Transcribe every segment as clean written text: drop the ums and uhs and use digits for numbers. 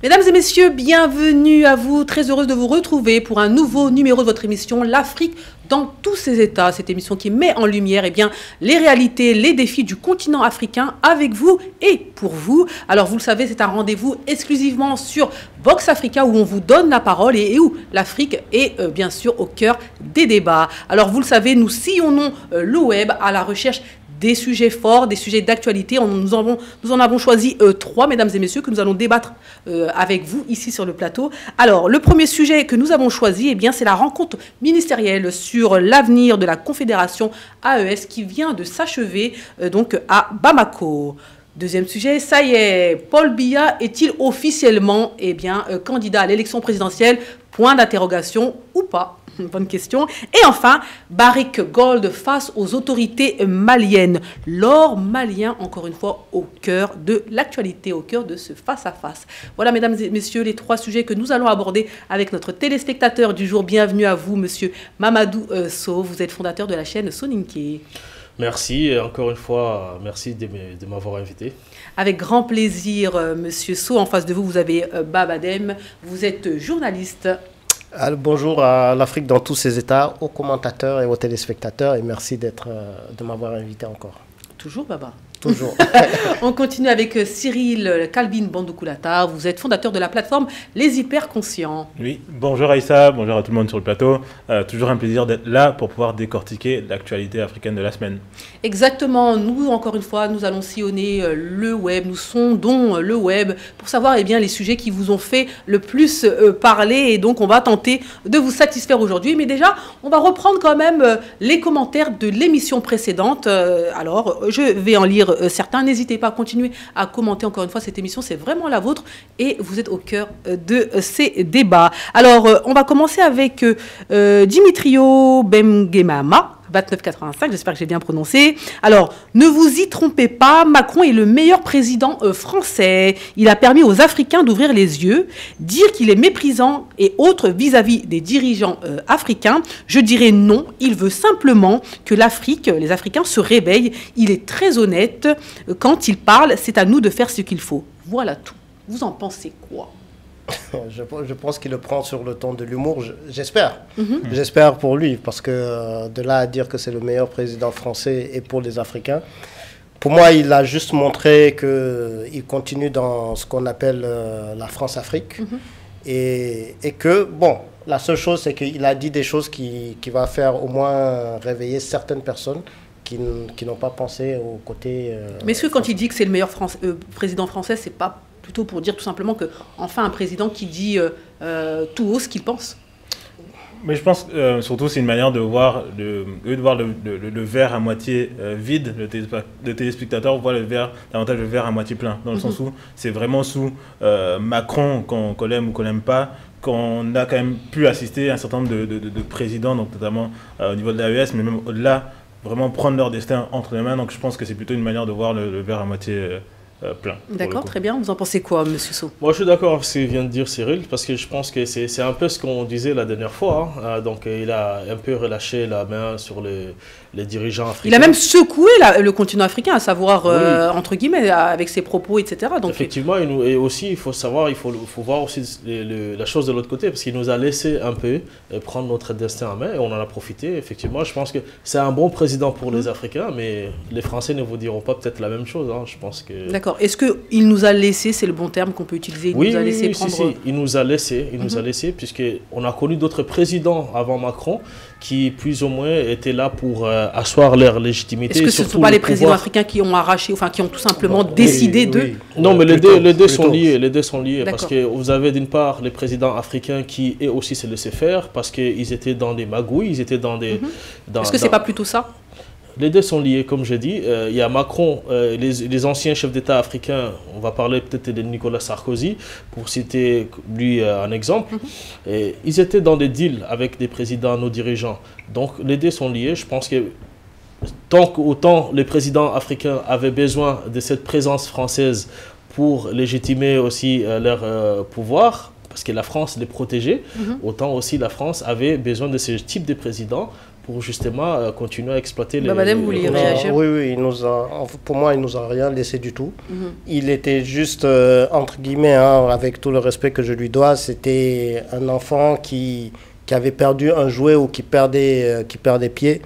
Mesdames et messieurs, bienvenue à vous. Très heureuse de vous retrouver pour un nouveau numéro de votre émission L'Afrique dans tous ses états. Cette émission qui met en lumière les réalités, les défis du continent africain avec vous et pour vous. Alors vous le savez, c'est un rendez-vous exclusivement sur Vox Africa où on vous donne la parole et où l'Afrique est bien sûr au cœur des débats. Alors vous le savez, nous sillonnons le web à la recherche des sujets forts, des sujets d'actualité. Nous en avons choisi 3, mesdames et messieurs, que nous allons débattre avec vous ici sur le plateau. Alors, le premier sujet que nous avons choisi, c'est la rencontre ministérielle sur l'avenir de la Confédération AES qui vient de s'achever donc à Bamako. Deuxième sujet, ça y est, Paul Biya est-il officiellement candidat à l'élection présidentielle? Point d'interrogation ou pas? Bonne question. Et enfin, Barrick Gold face aux autorités maliennes. L'or malien, encore une fois, au cœur de l'actualité, au cœur de ce face-à-face. Voilà, mesdames et messieurs, les 3 sujets que nous allons aborder avec notre téléspectateur du jour. Bienvenue à vous, monsieur Mamadou Sow. Vous êtes fondateur de la chaîne Soninké. Merci, et encore une fois, merci de m'avoir invité. Avec grand plaisir, monsieur Sow. En face de vous, vous avez Babadem. Vous êtes journaliste. Alors, bonjour à l'Afrique dans tous ses états, aux commentateurs et aux téléspectateurs, et merci de m'avoir invité encore. Toujours, Baba. Toujours. On continue avec Cyril Kalbin Bandoukoulata. Vous êtes fondateur de la plateforme Les Hyperconscients. Oui, bonjour Aïssa, bonjour à tout le monde sur le plateau. Toujours un plaisir d'être là pour pouvoir décortiquer l'actualité africaine de la semaine. Exactement. Nous, encore une fois, nous allons sillonner le web, nous sondons le web pour savoir les sujets qui vous ont fait le plus parler. Et donc, on va tenter de vous satisfaire aujourd'hui. Mais déjà, on va reprendre quand même les commentaires de l'émission précédente. Alors, je vais en lire certains. N'hésitez pas à continuer à commenter encore une fois cette émission, c'est vraiment la vôtre et vous êtes au cœur de ces débats. Alors, on va commencer avec Dimitrio Bengemama. 2985, j'espère que j'ai bien prononcé. Alors, ne vous y trompez pas, Macron est le meilleur président français. Il a permis aux Africains d'ouvrir les yeux. Dire qu'il est méprisant et autres vis-à-vis des dirigeants africains, je dirais non. Il veut simplement que l'Afrique, les Africains se réveillent. Il est très honnête. Quand il parle, c'est à nous de faire ce qu'il faut. Voilà tout. Vous en pensez quoi ? Je pense qu'il le prend sur le ton de l'humour, j'espère. J'espère pour lui, parce que de là à dire que c'est le meilleur président français et pour les Africains, pour moi, il a juste montré qu'il continue dans ce qu'on appelle la France-Afrique. Et que, bon, la seule chose, c'est qu'il a dit des choses qui va faire au moins réveiller certaines personnes qui n'ont pas pensé au côté... Mais est-ce que quand il dit que c'est le meilleur président français, c'est pas plutôt pour dire tout simplement que enfin un président qui dit tout haut ce qu'il pense? Mais je pense surtout c'est une manière de voir le verre à moitié vide. Le téléspectateur voit davantage le verre à moitié plein, dans le sens où c'est vraiment sous Macron, qu'on l'aime ou qu'on l'aime pas, qu'on a quand même pu assister à un certain nombre de présidents, donc notamment au niveau de l'AES, mais même au-delà, vraiment prendre leur destin entre les mains. Donc je pense que c'est plutôt une manière de voir le verre à moitié plein. D'accord, très bien. Vous en pensez quoi, monsieur Sow? Moi, je suis d'accord avec ce que vient de dire Cyril, parce que je pense que c'est un peu ce qu'on disait la dernière fois. Donc, il a un peu relâché la main sur les dirigeants africains. Il a même secoué le continent africain, à savoir, entre guillemets, avec ses propos, etc. Donc, effectivement, et aussi, il faut voir aussi la chose de l'autre côté, parce qu'il nous a laissé un peu prendre notre destin en main, et on en a profité. Effectivement, je pense que c'est un bon président pour les Africains, mais les Français ne vous diront pas peut-être la même chose. Je pense que... D'accord. Est-ce qu'il nous a laissé, c'est le bon terme qu'on peut utiliser, il nous a laissé prendre... Si, il nous a laissé, puisqu'on a connu d'autres présidents avant Macron qui, plus ou moins, étaient là pour asseoir leur légitimité. Est-ce que ce ne sont pas les présidents africains qui ont arraché, enfin qui ont tout simplement décidé de... Non, mais les deux sont liés, parce que vous avez d'une part les présidents africains qui, eux aussi, se laissaient faire, parce qu'ils étaient dans des magouilles, ils étaient dans des... Est-ce que ce n'est pas plutôt ça? Les deux sont liés, comme je dis. Il y a Macron, les anciens chefs d'État africains, on va parler peut-être de Nicolas Sarkozy, pour citer lui un exemple. Et ils étaient dans des deals avec des présidents, nos dirigeants. Donc les deux sont liés. Je pense que autant les présidents africains avaient besoin de cette présence française pour légitimer aussi leur pouvoir, parce que la France les protégeait, autant aussi la France avait besoin de ce type de président pour justement continuer à exploiter les... Madame, vous vouliez réagir? Oui, oui, pour moi, il nous a rien laissé du tout. Il était juste, entre guillemets, hein, avec tout le respect que je lui dois, c'était un enfant qui avait perdu un jouet ou qui perdait pied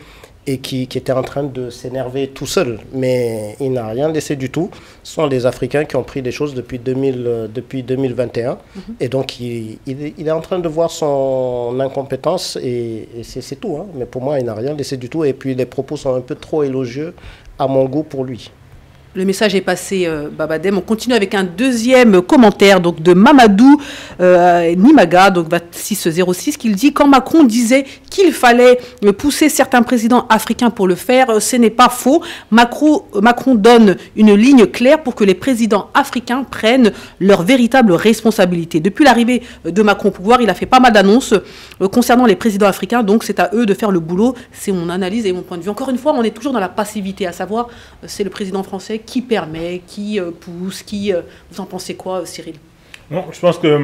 et qui était en train de s'énerver tout seul. Mais il n'a rien laissé du tout. Ce sont les Africains qui ont pris les choses depuis 2021. Et donc, il est en train de voir son incompétence et c'est tout. Hein. Mais pour moi, il n'a rien laissé du tout. Et puis, les propos sont un peu trop élogieux à mon goût pour lui. Le message est passé, Babadem. On continue avec un deuxième commentaire donc, de Mamadou Nimaga, donc 2606, qui dit « Quand Macron disait qu'il fallait pousser certains présidents africains pour le faire, ce n'est pas faux. Macron donne une ligne claire pour que les présidents africains prennent leurs véritables responsabilités. Depuis l'arrivée de Macron au pouvoir, il a fait pas mal d'annonces concernant les présidents africains, donc c'est à eux de faire le boulot. C'est mon analyse et mon point de vue. Encore une fois, on est toujours dans la passivité, à savoir, c'est le président français qui permet, qui pousse, vous en pensez quoi, Cyril? Non, je pense que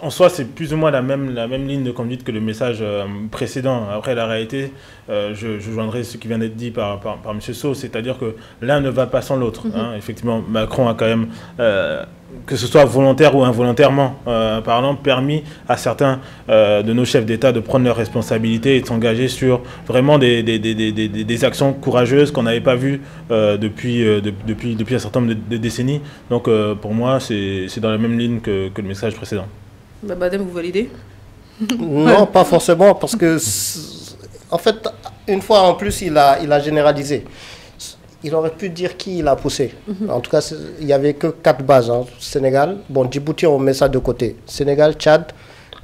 en soi, c'est plus ou moins la même ligne de conduite que le message précédent. Après, la réalité, je joindrai ce qui vient d'être dit par M. Sow, c'est-à-dire que l'un ne va pas sans l'autre. Hein. Effectivement, Macron a quand même, que ce soit volontaire ou involontairement parlant, permis à certains de nos chefs d'État de prendre leurs responsabilités et de s'engager sur vraiment des actions courageuses qu'on n'avait pas vues depuis un certain nombre de décennies. Donc, pour moi, c'est dans la même ligne que le message précédent. Badem, vous validez? Non, pas forcément, parce que, en fait, une fois en plus, il a généralisé. Il aurait pu dire qui il a poussé. En tout cas, il n'y avait que 4 bases. Hein. Sénégal, bon, Djibouti, on met ça de côté. Sénégal, Tchad,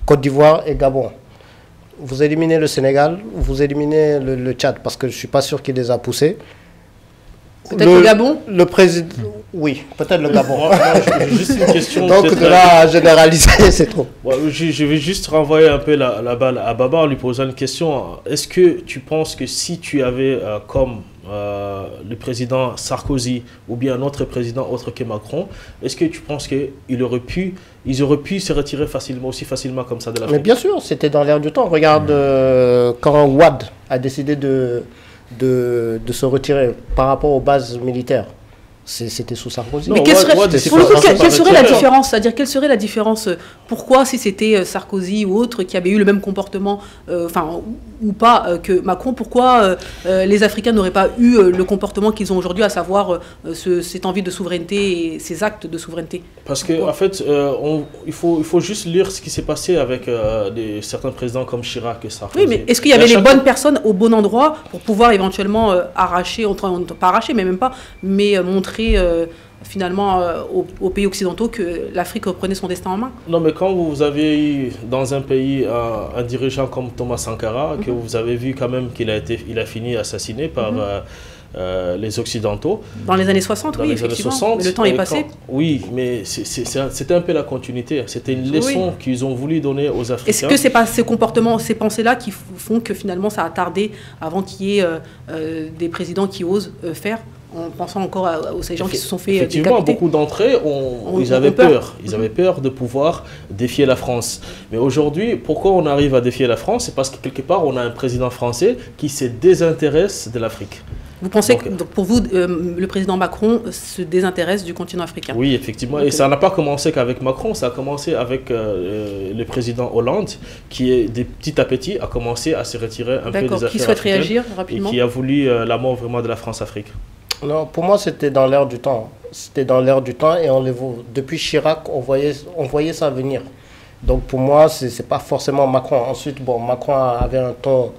Côte d'Ivoire et Gabon. Vous éliminez le Sénégal, vous éliminez le Tchad, parce que je ne suis pas sûr qu'il les a poussés. Peut-être le Gabon? Le président, oui, peut-être le Gabon. Juste une question. Donc de là à généraliser, c'est trop. Ouais, je vais juste renvoyer un peu la balle à Baba en lui posant une question. Est-ce que tu penses que si tu avais comme le président Sarkozy ou bien un autre président autre que Macron, est-ce que tu penses qu'ils auraient pu se retirer aussi facilement comme ça de l'Afrique? Mais bien sûr, c'était dans l'air du temps. Regarde quand Wade a décidé de se retirer par rapport aux bases militaires. C'était sous Sarkozy. Mais quelle serait la différence? C'est-à-dire, quelle serait la différence? Pourquoi, si c'était Sarkozy ou autre qui avait eu le même comportement, ou pas, que Macron, pourquoi les Africains n'auraient pas eu le comportement qu'ils ont aujourd'hui, à savoir cette envie de souveraineté et ces actes de souveraineté? Parce qu'en fait, il faut juste lire ce qui s'est passé avec certains présidents comme Chirac et Sarkozy. Oui, mais est-ce qu'il y avait les bonnes personnes au bon endroit pour pouvoir éventuellement arracher, pas arracher, mais même pas, mais montrer finalement aux pays occidentaux que l'Afrique reprenait son destin en main? Non, mais quand vous avez eu dans un pays un dirigeant comme Thomas Sankara, que vous avez vu quand même qu'il a fini assassiné par les Occidentaux. Dans les années 60, oui, effectivement. Mais le temps est passé. Oui, mais c'était un peu la continuité. C'était une leçon qu'ils ont voulu donner aux Africains. Est-ce que ce n'est pas ces comportements, ces pensées-là qui font que finalement ça a tardé avant qu'il y ait des présidents qui osent faire, en pensant encore aux gens qui se sont fait effectivement, décapiter? Beaucoup d'entre eux, ils avaient peur. Ils avaient peur de pouvoir défier la France. Mais aujourd'hui, pourquoi on arrive à défier la France? C'est parce que quelque part, on a un président français qui se désintéresse de l'Afrique. Vous pensez que pour vous, le président Macron se désintéresse du continent africain? Oui, effectivement. Et ça n'a pas commencé qu'avec Macron, ça a commencé avec le président Hollande, qui, petit à petit, a commencé à se retirer un peu des affaires qui souhaite réagir rapidement et qui a voulu la mort vraiment de la France-Afrique. Non, pour moi, c'était dans l'air du temps. C'était dans l'air du temps et depuis Chirac, on voyait ça venir. Donc pour moi, c'est pas forcément Macron. Ensuite, bon, Macron avait un ton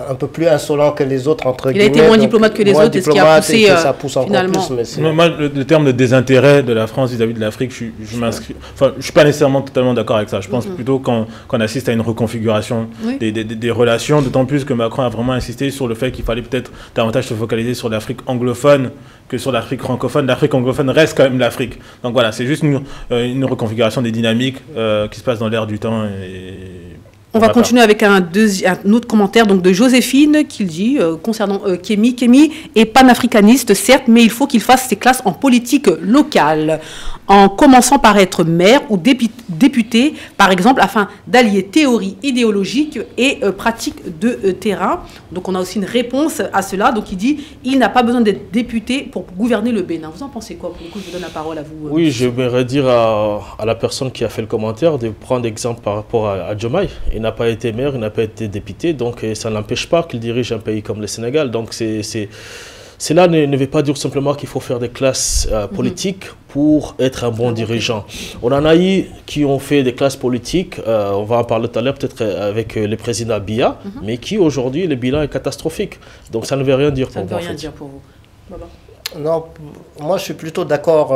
un peu plus insolent que les autres, entre guillemets. Il a été moins diplomate que les autres, et ce qui a poussé ça pousse encore plus. Mais moi, le terme de désintérêt de la France vis-à-vis de l'Afrique, je m'inscris. Enfin, je suis pas nécessairement totalement d'accord avec ça. Je pense plutôt qu'on assiste à une reconfiguration des relations, d'autant plus que Macron a vraiment insisté sur le fait qu'il fallait peut-être davantage se focaliser sur l'Afrique anglophone que sur l'Afrique francophone. L'Afrique anglophone reste quand même l'Afrique. Donc voilà, c'est juste une reconfiguration des dynamiques qui se passe dans l'air du temps. On va continuer avec un autre commentaire donc, de Joséphine qui dit concernant Kémi. Kémi est panafricaniste, certes, mais il faut qu'il fasse ses classes en politique locale, en commençant par être maire ou député, par exemple, afin d'allier théorie idéologique et pratique de terrain. Donc on a aussi une réponse à cela. Donc il dit il n'a pas besoin d'être député pour gouverner le Bénin. Vous en pensez quoi? Pour le coup, je vous donne la parole à vous. Oui, j'aimerais dire à la personne qui a fait le commentaire de prendre exemple par rapport à Diomaye. Il n'a pas été maire, il n'a pas été député, donc ça n'empêche pas qu'il dirige un pays comme le Sénégal. Donc cela ne veut pas dire simplement qu'il faut faire des classes politiques pour être un bon dirigeant. On en a eu qui ont fait des classes politiques, on va en parler tout à l'heure peut-être avec le président Biya, mais qui aujourd'hui, le bilan est catastrophique. Donc ça ne veut rien dire pour moi. Ça ne veut rien dire pour vous. Baba. Non, moi je suis plutôt d'accord,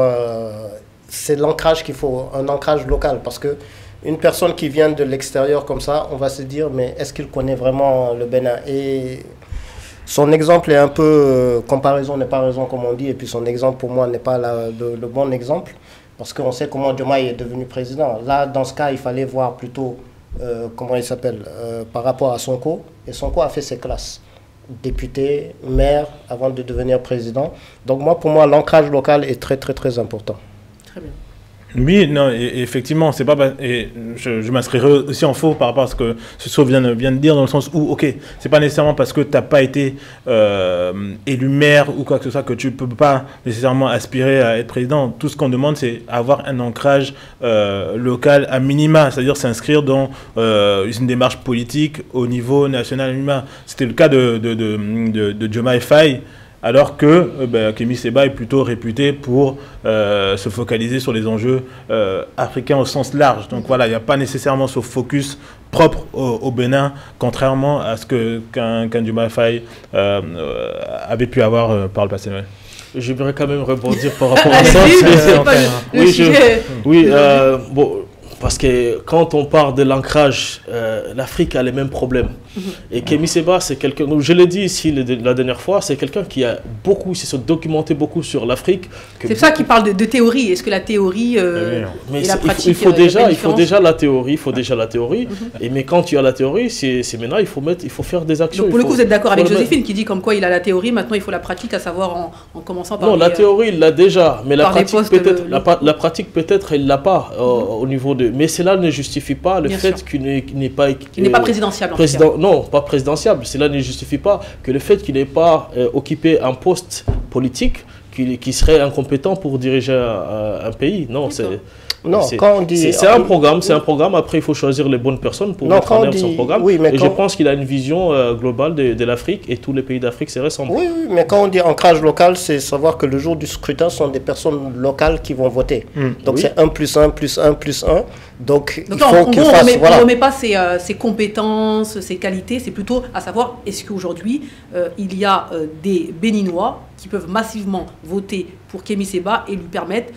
c'est l'ancrage qu'il faut, un ancrage local, parce que une personne qui vient de l'extérieur comme ça, on va se dire, mais est-ce qu'il connaît vraiment le Bénin? Et son exemple est un peu, comparaison n'est pas raison comme on dit, et puis son exemple pour moi n'est pas le bon exemple, parce qu'on sait comment Diomaye est devenu président. Là, dans ce cas, il fallait voir plutôt, comment il s'appelle, par rapport à Sonko, et Sonko a fait ses classes. Député, maire, avant de devenir président. Donc moi, pour moi, l'ancrage local est très, très, très important. Très bien. Oui, non, effectivement, c'est pas. Et je m'inscrirai aussi en faux par rapport à ce que ce vient de dire, dans le sens où, ok, c'est pas nécessairement parce que tu n'as pas été élu maire ou quoi que ce soit que tu peux pas nécessairement aspirer à être président. Tout ce qu'on demande, c'est avoir un ancrage local à minima, c'est-à-dire s'inscrire dans une démarche politique au niveau national à minima. C'était le cas de Diomaye Faye. Alors que Kémi Séba est plutôt réputé pour se focaliser sur les enjeux africains au sens large. Donc voilà, il n'y a pas nécessairement ce focus propre au Bénin, contrairement à ce qu'un Diomaye Faye avait pu avoir par le passé. Ouais. J'aimerais quand même rebondir par rapport à ça. Bon, parce que quand on parle de l'ancrage, l'Afrique a les mêmes problèmes. Et Kémi Séba, c'est quelqu'un, je l'ai dit ici la dernière fois, c'est quelqu'un qui a beaucoup, s'est documenté beaucoup sur l'Afrique. C'est pour ça qu'il parle de théorie. Est-ce que la théorie et la pratique... Il faut déjà la théorie, mais quand tu as la théorie, c'est maintenant, il faut faire des actions. Donc pour le coup, vous êtes d'accord avec Joséphine qui dit comme quoi il a la théorie, maintenant il faut la pratique, à savoir en commençant par... Non, la théorie, il l'a déjà, mais la pratique peut-être, il ne l'a pas au niveau de... Mais cela ne justifie pas le fait qu'il n'est pas... Il n'est pas présidentiable. Non, pas présidentiable. Cela ne justifie pas que le fait qu'il n'ait pas occupé un poste politique, qu'il serait incompétent pour diriger un pays. Non, c'est un programme. Après, il faut choisir les bonnes personnes pour mettre en œuvre son programme. Oui, et je pense qu'il a une vision globale de l'Afrique et tous les pays d'Afrique se ressemblent. Oui, mais quand on dit ancrage local, c'est savoir que le jour du scrutin, ce sont des personnes locales qui vont voter. Donc c'est 1 plus 1 plus 1 plus 1. Donc il faut qu'il fasse... On ne remet pas ses compétences, ses qualités, c'est plutôt à savoir est-ce qu'aujourd'hui, il y a des Béninois qui peuvent massivement voter pour Kémi Séba et lui permettre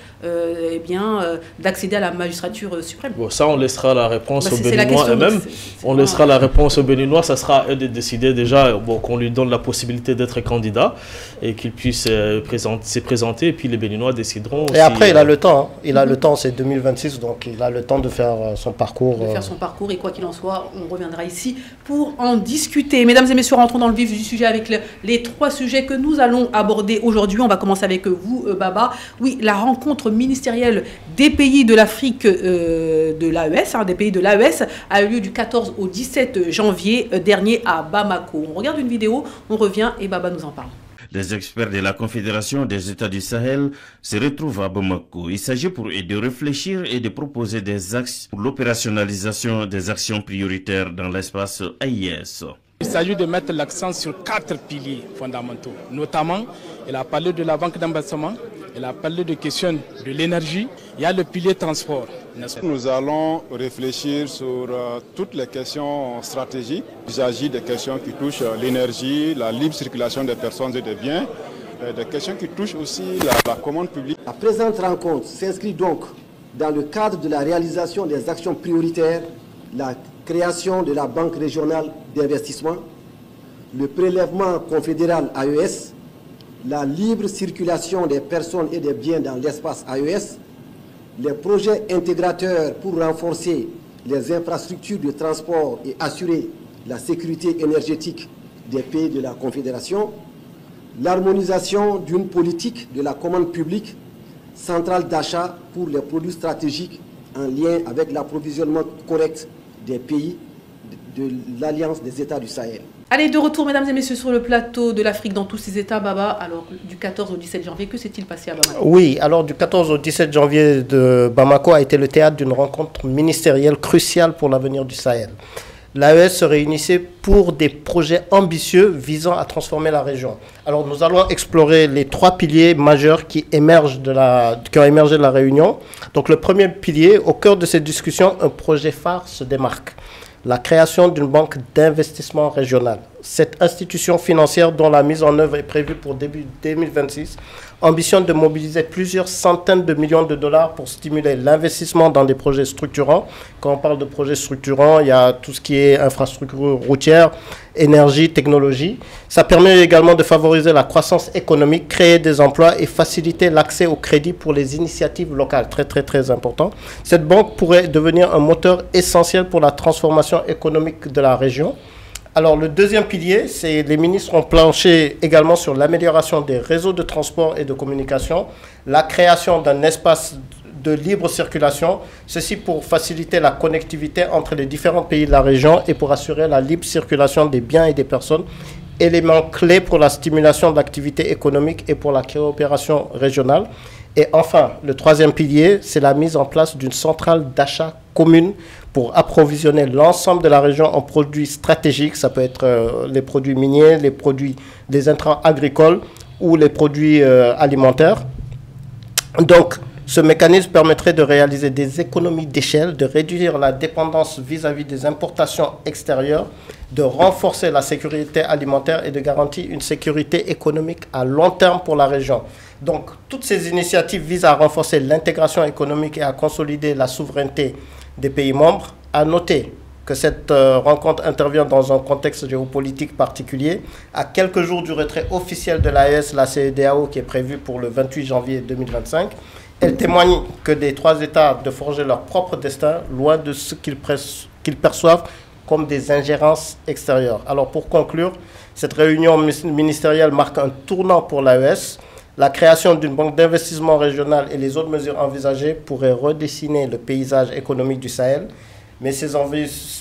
d'accéder à la magistrature suprême. Bon, ça, on laissera la réponse aux Béninois eux-mêmes. On laissera la réponse aux Béninois. Ça sera à eux de décider déjà qu'on lui donne la possibilité d'être candidat et qu'il puisse se présenter. Et puis les Béninois décideront. Et après, il a le temps. Il a le temps, c'est 2026, donc il a le temps de faire son parcours. De faire son parcours et quoi qu'il en soit, on reviendra ici pour en discuter. Mesdames et messieurs, rentrons dans le vif du sujet avec les 3 sujets que nous allons aborder aujourd'hui. On va commencer avec vous, Baba. Oui, la rencontre ministérielle des pays de l'Afrique de l'AES, des pays de l'AES, a eu lieu du 14 au 17 janvier dernier à Bamako. On regarde une vidéo, on revient et Baba nous en parle. Les experts de la Confédération des États du Sahel se retrouvent à Bamako. Il s'agit pour eux de réfléchir et de proposer des axes pour l'opérationnalisation des actions prioritaires dans l'espace AIS. Il s'agit de mettre l'accent sur 4 piliers fondamentaux. Notamment, il a parlé de la banque d'investissement, il a parlé de questions de l'énergie, il y a le pilier transport. Nous allons réfléchir sur toutes les questions stratégiques. Il s'agit des questions qui touchent l'énergie, la libre circulation des personnes et des biens, des questions qui touchent aussi la commande publique. La présente rencontre s'inscrit donc dans le cadre de la réalisation des actions prioritaires, la création de la Banque régionale d'investissement, le prélèvement confédéral AES, la libre circulation des personnes et des biens dans l'espace AES, les projets intégrateurs pour renforcer les infrastructures de transport et assurer la sécurité énergétique des pays de la Confédération, l'harmonisation d'une politique de la commande publique centrale d'achat pour les produits stratégiques en lien avec l'approvisionnement correct des pays de l'Alliance des États du Sahel. Allez, de retour, mesdames et messieurs, sur le plateau de l'Afrique dans tous ses États. Baba, alors, du 14 au 17 janvier, que s'est-il passé à Bamako? Oui, alors du 14 au 17 janvier, Bamako a été le théâtre d'une rencontre ministérielle cruciale pour l'avenir du Sahel. L'AES se réunissait pour des projets ambitieux visant à transformer la région. Alors nous allons explorer les 3 piliers majeurs qui ont émergé de la réunion. Donc le premier pilier, au cœur de cette discussion, un projet phare se démarque. La création d'une banque d'investissement régionale. Cette institution financière dont la mise en œuvre est prévue pour début 2026 ambitionne de mobiliser plusieurs centaines de millions de dollars pour stimuler l'investissement dans des projets structurants. Quand on parle de projets structurants, il y a tout ce qui est infrastructure routière, énergie, technologie. Ça permet également de favoriser la croissance économique, créer des emplois et faciliter l'accès au crédit pour les initiatives locales. Très, très, très important. Cette banque pourrait devenir un moteur essentiel pour la transformation économique de la région. Alors, le deuxième pilier, c'est les ministres ont planché également sur l'amélioration des réseaux de transport et de communication, la création d'un espace de libre circulation, ceci pour faciliter la connectivité entre les différents pays de la région et pour assurer la libre circulation des biens et des personnes, élément clé pour la stimulation de l'activité économique et pour la coopération régionale. Et enfin, le troisième pilier, c'est la mise en place d'une centrale d'achat commune pour approvisionner l'ensemble de la région en produits stratégiques. Ça peut être les produits miniers, les produits des intrants agricoles ou les produits alimentaires. Donc, ce mécanisme permettrait de réaliser des économies d'échelle, de réduire la dépendance vis-à-vis des importations extérieures, de renforcer la sécurité alimentaire et de garantir une sécurité économique à long terme pour la région. Donc, toutes ces initiatives visent à renforcer l'intégration économique et à consolider la souveraineté des pays membres. À noter que cette rencontre intervient dans un contexte géopolitique particulier. À quelques jours du retrait officiel de l'AES, la CEDEAO, qui est prévu pour le 28 janvier 2025, elle témoigne que des 3 États de forger leur propre destin, loin de ce qu'ils perçoivent comme des ingérences extérieures. Alors pour conclure, cette réunion ministérielle marque un tournant pour l'AES. La création d'une banque d'investissement régionale et les autres mesures envisagées pourraient redessiner le paysage économique du Sahel. Mais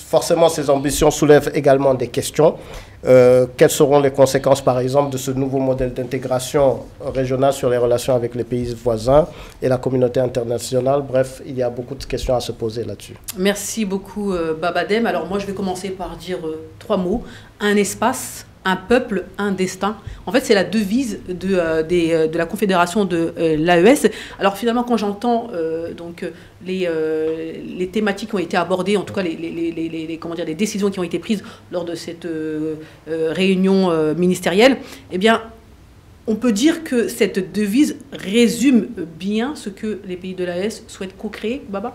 forcément, ces ambitions soulèvent également des questions. Quelles seront les conséquences, par exemple, de ce nouveau modèle d'intégration régionale sur les relations avec les pays voisins et la communauté internationale? Bref, il y a beaucoup de questions à se poser là-dessus. Merci beaucoup, Babadem. Alors moi, je vais commencer par dire 3 mots. Un espace, un peuple, un destin. En fait, c'est la devise de la Confédération de l'AES. Alors finalement, quand j'entends les thématiques qui ont été abordées, en tout cas les décisions qui ont été prises lors de cette réunion ministérielle, eh bien, on peut dire que cette devise résume bien ce que les pays de l'AES souhaitent co-créer, Baba?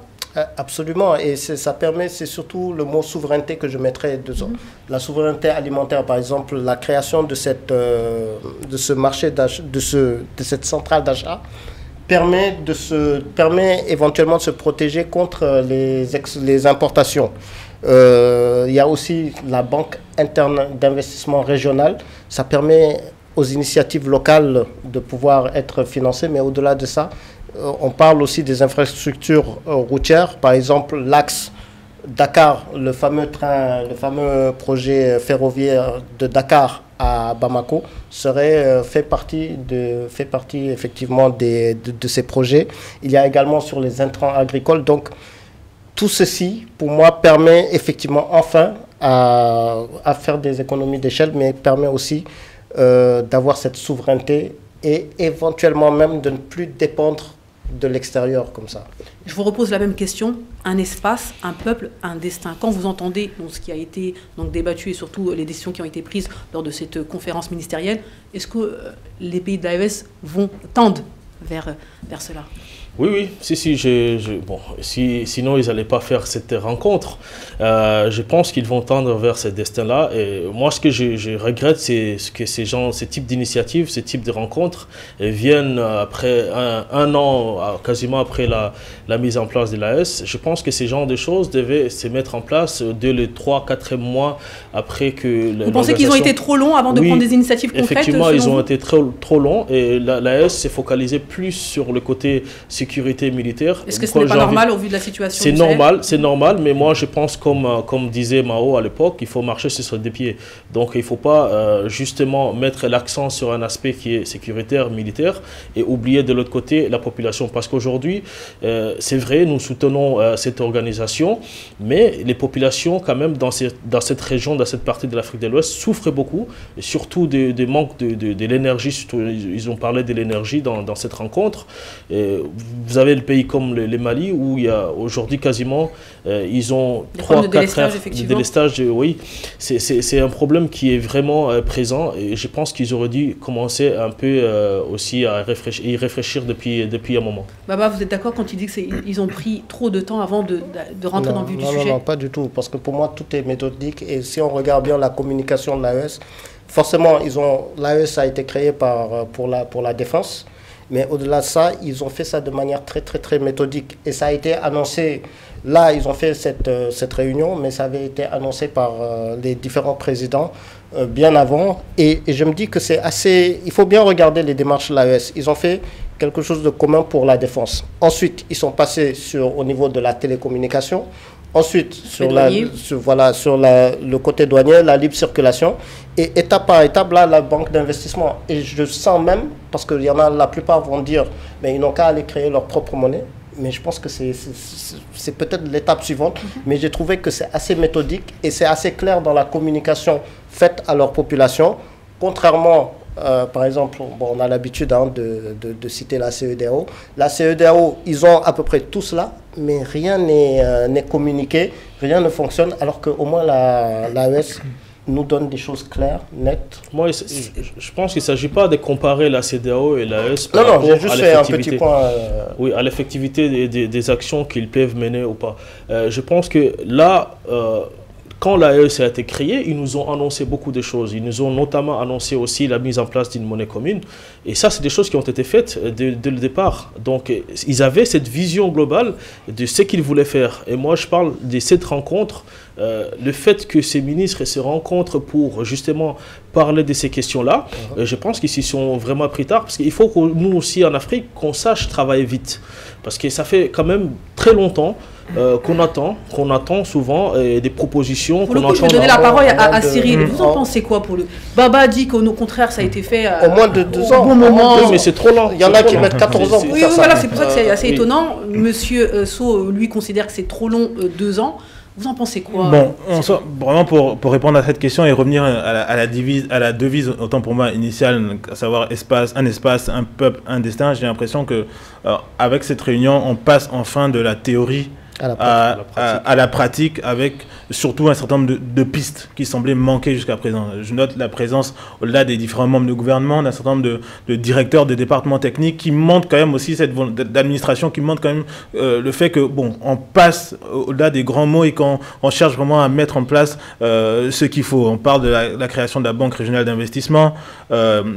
Absolument, et ça permet, c'est surtout le mot souveraineté que je mettrais dedans. La souveraineté alimentaire, par exemple, la création de ce marché d'achat, de cette centrale d'achat, permet éventuellement de se protéger contre les importations. Il y a aussi la banque interne d'investissement régional. Ça permet aux initiatives locales de pouvoir être financées, mais au-delà de ça, on parle aussi des infrastructures routières, par exemple l'axe Dakar, le fameux projet ferroviaire de Dakar à Bamako fait partie effectivement de ces projets. Il y a également sur les intrants agricoles. Donc tout ceci, pour moi, permet effectivement enfin à faire des économies d'échelle, mais permet aussi d'avoir cette souveraineté et éventuellement même de ne plus dépendre de l'extérieur comme ça. Je vous repose la même question. Un espace, un peuple, un destin. Quand vous entendez ce qui a été débattu et surtout les décisions qui ont été prises lors de cette conférence ministérielle, est-ce que les pays de l'AES tendent vers cela? Oui, bon, sinon ils n'allaient pas faire cette rencontre. Je pense qu'ils vont tendre vers ce destin-là. Et moi, ce que je regrette, c'est que ces types d'initiatives, ces types de rencontres viennent après un an, quasiment après la mise en place de l'AES. Je pense que ces genres de choses devaient se mettre en place dès les 3-4 mois après que... Vous pensez qu'ils ont été trop longs avant de prendre des initiatives concrètes? Effectivement, ils ont été trop longs et l'AES s'est focalisée plus sur le côté sécurité militaire. Est-ce que ce n'est pas normal au vu de la situation? C'est normal, mais moi je pense comme disait Mao à l'époque, il faut marcher sur des pieds. Donc il ne faut pas justement mettre l'accent sur un aspect qui est sécuritaire, militaire, et oublier de l'autre côté la population. Parce qu'aujourd'hui, c'est vrai, nous soutenons cette organisation, mais les populations quand même dans cette région, dans cette partie de l'Afrique de l'Ouest, souffrent beaucoup, et surtout des manques de l'énergie. Surtout, ils ont parlé de l'énergie dans cette rencontre. Vous avez le pays comme le Mali, où il y a aujourd'hui quasiment, ils ont 3-4 heures de délestage. Oui, c'est un problème qui est vraiment présent, et je pense qu'ils auraient dû commencer un peu aussi à y réfléchir depuis un moment. Baba, vous êtes d'accord quand il dit qu'ils ont pris trop de temps avant de rentrer dans le vif du sujet? Non, pas du tout, parce que pour moi, tout est méthodique, et si on regarde bien la communication de l'AES, forcément, l'AES a été créé pour la défense. Mais au-delà de ça, ils ont fait ça de manière très méthodique. Et ça a été annoncé, là, ils ont fait cette réunion, mais ça avait été annoncé par les différents présidents bien avant. Et je me dis que c'est assez... Il faut bien regarder les démarches de l'AES. Ils ont fait quelque chose de commun pour la défense. Ensuite, ils sont passés au niveau de la télécommunication. Ensuite, sur le côté douanier, la libre circulation. Et étape par étape, là, la banque d'investissement. Et je sens même, parce qu'il y en a, la plupart vont dire, mais ils n'ont qu'à aller créer leur propre monnaie. Mais je pense que c'est peut-être l'étape suivante. Mais j'ai trouvé que c'est assez méthodique et c'est assez clair dans la communication faite à leur population. Contrairement, par exemple, bon, on a l'habitude de citer la CEDEAO. La CEDEAO, ils ont à peu près tout cela, mais rien n'est communiqué, rien ne fonctionne, alors qu'au moins l'AES nous donne des choses claires, nettes. Moi, je pense qu'il ne s'agit pas de comparer la CEDEAO et l'AES par rapport j'ai juste fait un petit point. Oui, à l'effectivité des actions qu'ils peuvent mener ou pas. Je pense que là... Quand l'AES a été créée, ils nous ont annoncé beaucoup de choses. Ils nous ont notamment annoncé aussi la mise en place d'une monnaie commune. Et ça, c'est des choses qui ont été faites dès le départ. Donc, ils avaient cette vision globale de ce qu'ils voulaient faire. Et moi, je parle de cette rencontre, le fait que ces ministres se rencontrent pour justement parler de ces questions-là. Je pense qu'ils s'y sont vraiment pris tard. Parce qu'il faut que nous aussi, en Afrique, qu'on sache travailler vite. Parce que ça fait quand même très longtemps qu'on attend souvent des propositions. Pour le coup, je vais donner la parole à Cyril. Vous en pensez quoi pour le... Baba dit qu'au contraire, ça a été fait au moins de 2 ans. Au bon moment. Oui, mais c'est trop lent. Il y en a qui mettent 14 ans pour faire ça. Voilà, c'est pour ça que c'est assez étonnant. Monsieur So, lui, considère que c'est trop long, 2 ans. Vous en pensez quoi? Bon, vraiment pour répondre à cette question et revenir à la devise, autant pour moi, initiale, à savoir un espace, un peuple, un destin, j'ai l'impression que avec cette réunion, on passe enfin de la théorie à la pratique, avec surtout un certain nombre de pistes qui semblaient manquer jusqu'à présent. Je note la présence, au-delà des différents membres du gouvernement, d'un certain nombre de directeurs de départements techniques qui montrent quand même aussi d'administration, qui montrent quand même le fait que, bon, on passe au-delà des grands mots et qu'on cherche vraiment à mettre en place ce qu'il faut. On parle de la création de la Banque régionale d'investissement,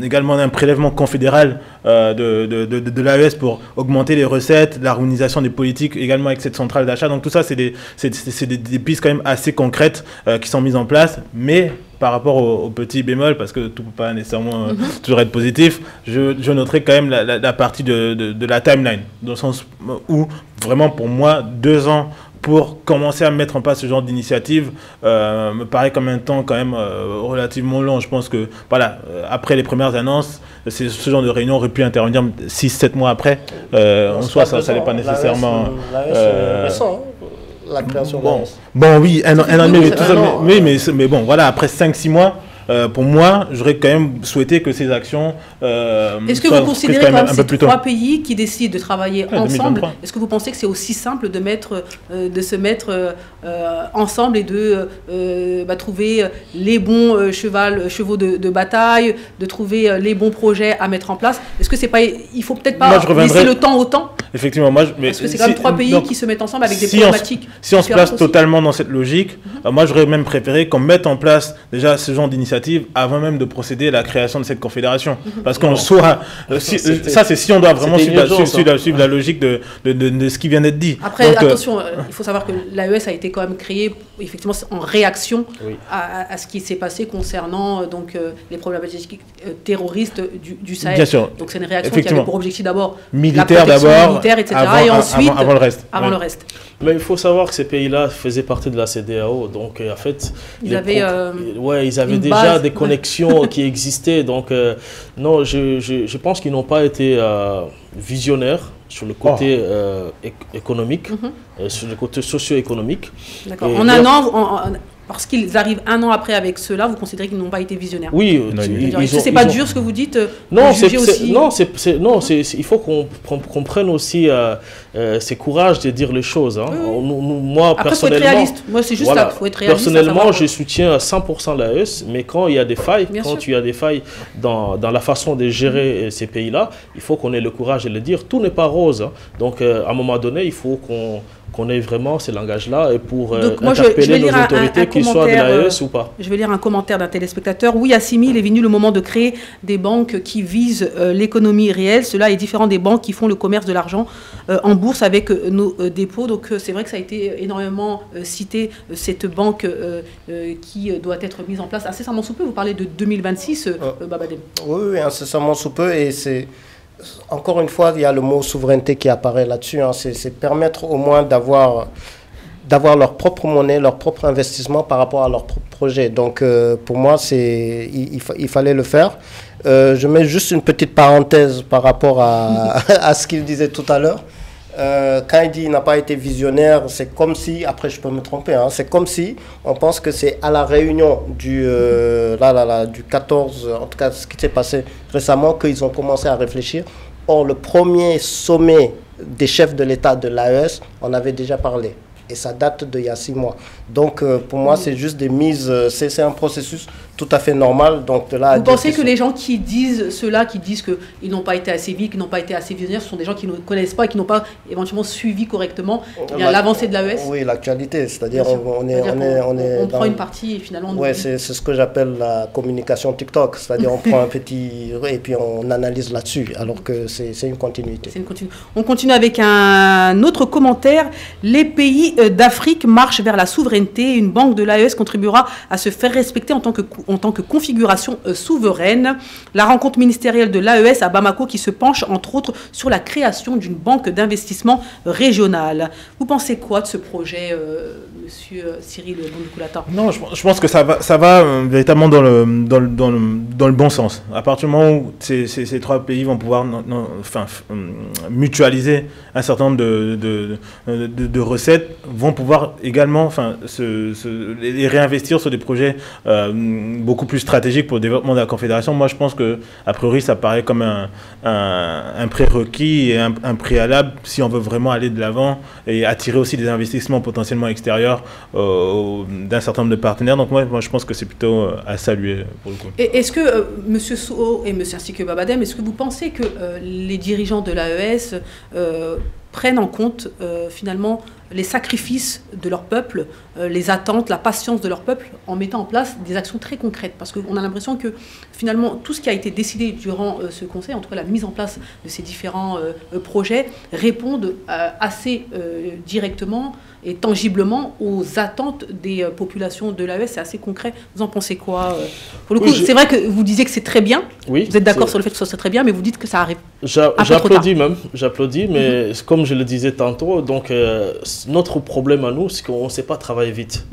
également d'un prélèvement confédéral de l'AES pour augmenter les recettes, l'harmonisation des politiques, également avec cette centrale d'achat. Donc tout ça, c'est des pistes quand même assez concrètes qui sont mises en place, mais par rapport au petit bémol, parce que tout ne peut pas nécessairement toujours être positif, je noterai quand même la partie de la timeline, dans le sens où vraiment pour moi 2 ans pour commencer à mettre en place ce genre d'initiative me paraît comme un temps quand même relativement long. Je pense que voilà, après les premières annonces, ce genre de réunion aurait pu intervenir 6-7 mois après. En soi, ça n'est pas nécessairement... La création bon, oui, un an et demi, mais bon, voilà, après 5-6 mois, pour moi, j'aurais quand même souhaité que ces actions Est-ce que vous considérez comme ces 3 pays qui décident de travailler ensemble, est-ce que vous pensez que c'est aussi simple de se mettre ensemble et de trouver les bons chevaux de bataille, de trouver les bons projets à mettre en place? Est-ce que c'est pas, il faut peut-être pas laisser le temps au temps? effectivement, parce que c'est quand même trois pays qui se mettent ensemble avec des problématiques. Si on se place totalement dans cette logique, moi j'aurais même préféré qu'on mette en place déjà ce genre d'initiative avant même de procéder à la création de cette confédération. Parce qu'on soit... ça c'est si on doit vraiment suivre la logique de ce qui vient d'être dit. Après, donc, attention, il faut savoir que l'AES a été quand même créée effectivement en réaction à ce qui s'est passé concernant les problématiques terroristes du Sahel. Bien sûr. Donc c'est une réaction qui avait pour objectif d'abord militaire, etc. Et ensuite avant le reste. Le reste. Mais il faut savoir que ces pays-là faisaient partie de la CEDEAO, donc en fait, ils avaient déjà des connexions qui existaient. Donc non, je pense qu'ils n'ont pas été visionnaires sur le côté économique, sur le côté socio-économique. D'accord. En un an, parce qu'ils arrivent un an après avec cela, vous considérez qu'ils n'ont pas été visionnaires? Oui. C'est pas dur ce que vous dites? Non, il faut qu'on prenne aussi ce courage de dire les choses. Hein. Moi, après, personnellement, faut être réaliste. Moi, c'est juste ça. Faut être réaliste. Personnellement, je soutiens à 100% l'AES, mais quand il y a des failles, il y a des failles dans la façon de gérer ces pays-là, il faut qu'on ait le courage de le dire. Tout n'est pas rose. Hein. Donc, à un moment donné, il faut qu'on ait vraiment ce langage-là et pour interpeller nos autorités, qu'ils soient de l'AES ou pas. Je vais lire un commentaire d'un téléspectateur. Oui, Assimi, il est venu le moment de créer des banques qui visent l'économie réelle. Cela est différent des banques qui font le commerce de l'argent en bourse avec nos dépôts. Donc c'est vrai que ça a été énormément cité, cette banque qui doit être mise en place incessamment sous peu. Vous parlez de 2026, Babadem. Oui, incessamment sous peu. Et c'est... Encore une fois, il y a le mot souveraineté qui apparaît là-dessus. Hein. C'est permettre au moins d'avoir leur propre monnaie, leur propre investissement par rapport à leur propre projet. Donc, pour moi, il fallait le faire. Je mets juste une petite parenthèse par rapport à ce qu'il disait tout à l'heure. Quand il dit qu'il n'a pas été visionnaire, c'est comme si, après je peux me tromper, hein, c'est comme si on pense que c'est à la réunion du 14, en tout cas ce qui s'est passé récemment, qu'ils ont commencé à réfléchir. Or, le premier sommet des chefs de l'État de l'AES, on avait déjà parlé. Et ça date d'il y a 6 mois. Donc, pour moi, c'est juste des mises... C'est un processus tout à fait normal. Donc, de là vous pensez que les gens qui disent cela, qui disent qu'ils n'ont pas été assez vite, qu'ils n'ont pas été assez visionnaires, ce sont des gens qui ne connaissent pas et qui n'ont pas éventuellement suivi correctement l'avancée de l'AES? Oui, l'actualité. C'est-à-dire, on prend une partie et finalement... Oui, c'est ce que j'appelle la communication TikTok. C'est-à-dire, on prend un petit... et puis on analyse là-dessus, alors que c'est une continuité. On continue avec un autre commentaire. Les pays d'Afrique marche vers la souveraineté. Une banque de l'AES contribuera à se faire respecter en tant que configuration souveraine. La rencontre ministérielle de l'AES à Bamako qui se penche entre autres sur la création d'une banque d'investissement régionale. Vous pensez quoi de ce projet, monsieur Cyril Bondoukoulata? Non, je pense que ça va véritablement dans le bon sens. À partir du moment où ces trois pays vont pouvoir mutualiser un certain nombre de recettes, vont pouvoir également les réinvestir sur des projets beaucoup plus stratégiques pour le développement de la Confédération. Moi, je pense que a priori, ça paraît comme un prérequis et un préalable si on veut vraiment aller de l'avant et attirer aussi des investissements potentiellement extérieurs d'un certain nombre de partenaires. Donc moi, je pense que c'est plutôt à saluer pour le coup. Et est-ce que, M. Soho et M. ainsi que Babadem, est-ce que vous pensez que les dirigeants de l'AES prennent en compte finalement les sacrifices de leur peuple, les attentes, la patience de leur peuple, en mettant en place des actions très concrètes? Parce qu'on a l'impression que finalement tout ce qui a été décidé durant ce conseil, en tout cas la mise en place de ces différents projets, répondent assez directement et tangiblement aux attentes des populations de l'AES. C'est assez concret. Vous en pensez quoi? Pour le coup, c'est vrai que vous disiez que c'est très bien. Oui, vous êtes d'accord sur le fait que ce serait très bien, mais vous dites que ça arrive. J'applaudis, mais comme je le disais tantôt, donc notre problème à nous, c'est qu'on ne sait pas travailler vite.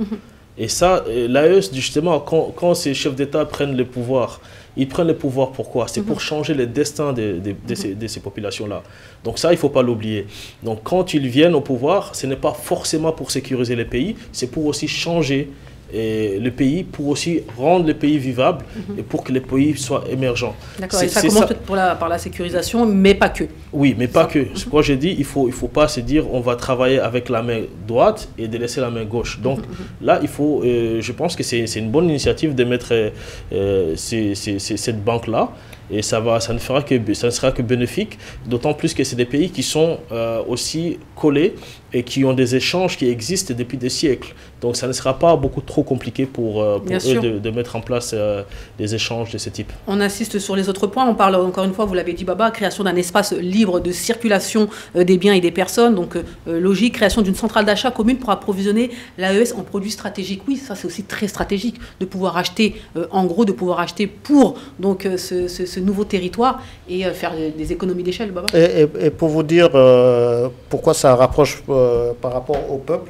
Et ça, l'AES, justement, quand ces chefs d'État prennent le pouvoir, ils prennent le pouvoir pourquoi? C'est pour changer le destin de ces populations-là. Donc ça, il ne faut pas l'oublier. Donc quand ils viennent au pouvoir, ce n'est pas forcément pour sécuriser les pays, c'est pour aussi changer le pays, pour aussi rendre le pays vivable et pour que les pays soient émergents. D'accord, et ça commence peut-être par la sécurisation, mais pas que. Oui, mais pas que. C'est pourquoi j'ai dit, il faut pas se dire on va travailler avec la main droite et de laisser la main gauche. Donc là, il faut, je pense que c'est une bonne initiative de mettre cette banque-là. Et ça ne sera que bénéfique, d'autant plus que c'est des pays qui sont aussi collés et qui ont des échanges qui existent depuis des siècles. Donc ça ne sera pas beaucoup trop compliqué pour eux de mettre en place des échanges de ce type. On insiste sur les autres points. On parle encore une fois, vous l'avez dit Baba, création d'un espace libre de circulation des biens et des personnes. Donc logique, création d'une centrale d'achat commune pour approvisionner l'AES en produits stratégiques. Oui, ça c'est aussi très stratégique de pouvoir acheter, en gros, de pouvoir acheter pour donc, ce nouveau territoire et faire des économies d'échelle, Baba. Et pour vous dire pourquoi ça rapproche par rapport au peuple,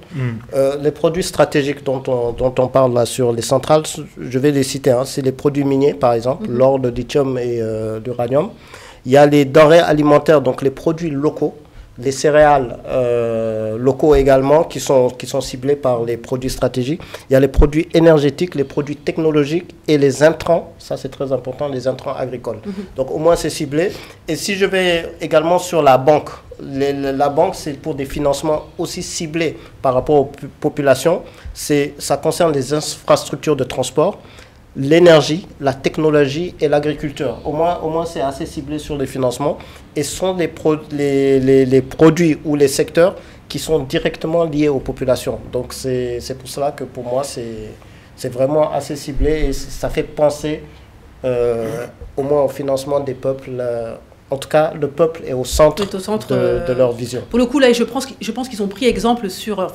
les produits stratégiques dont on parle là sur les centrales, je vais les citer, hein, c'est les produits miniers par exemple, l'or, le lithium et l'uranium. Il y a les denrées alimentaires, donc les produits locaux, les céréales locaux également qui sont ciblés par les produits stratégiques. Il y a les produits énergétiques, les produits technologiques et les intrants, ça c'est très important, les intrants agricoles. Donc au moins c'est ciblé. Et si je vais également sur la banque, la banque c'est pour des financements aussi ciblés par rapport aux populations. Ça concerne les infrastructures de transport, l'énergie, la technologie et l'agriculture. Au moins c'est assez ciblé sur les financements et sont les produits ou les secteurs qui sont directement liés aux populations. Donc c'est pour cela que pour moi c'est vraiment assez ciblé et ça fait penser au moins au financement des peuples. En tout cas, le peuple est au centre, de leur vision. Pour le coup, là, je pense qu'ils ont pris exemple sur...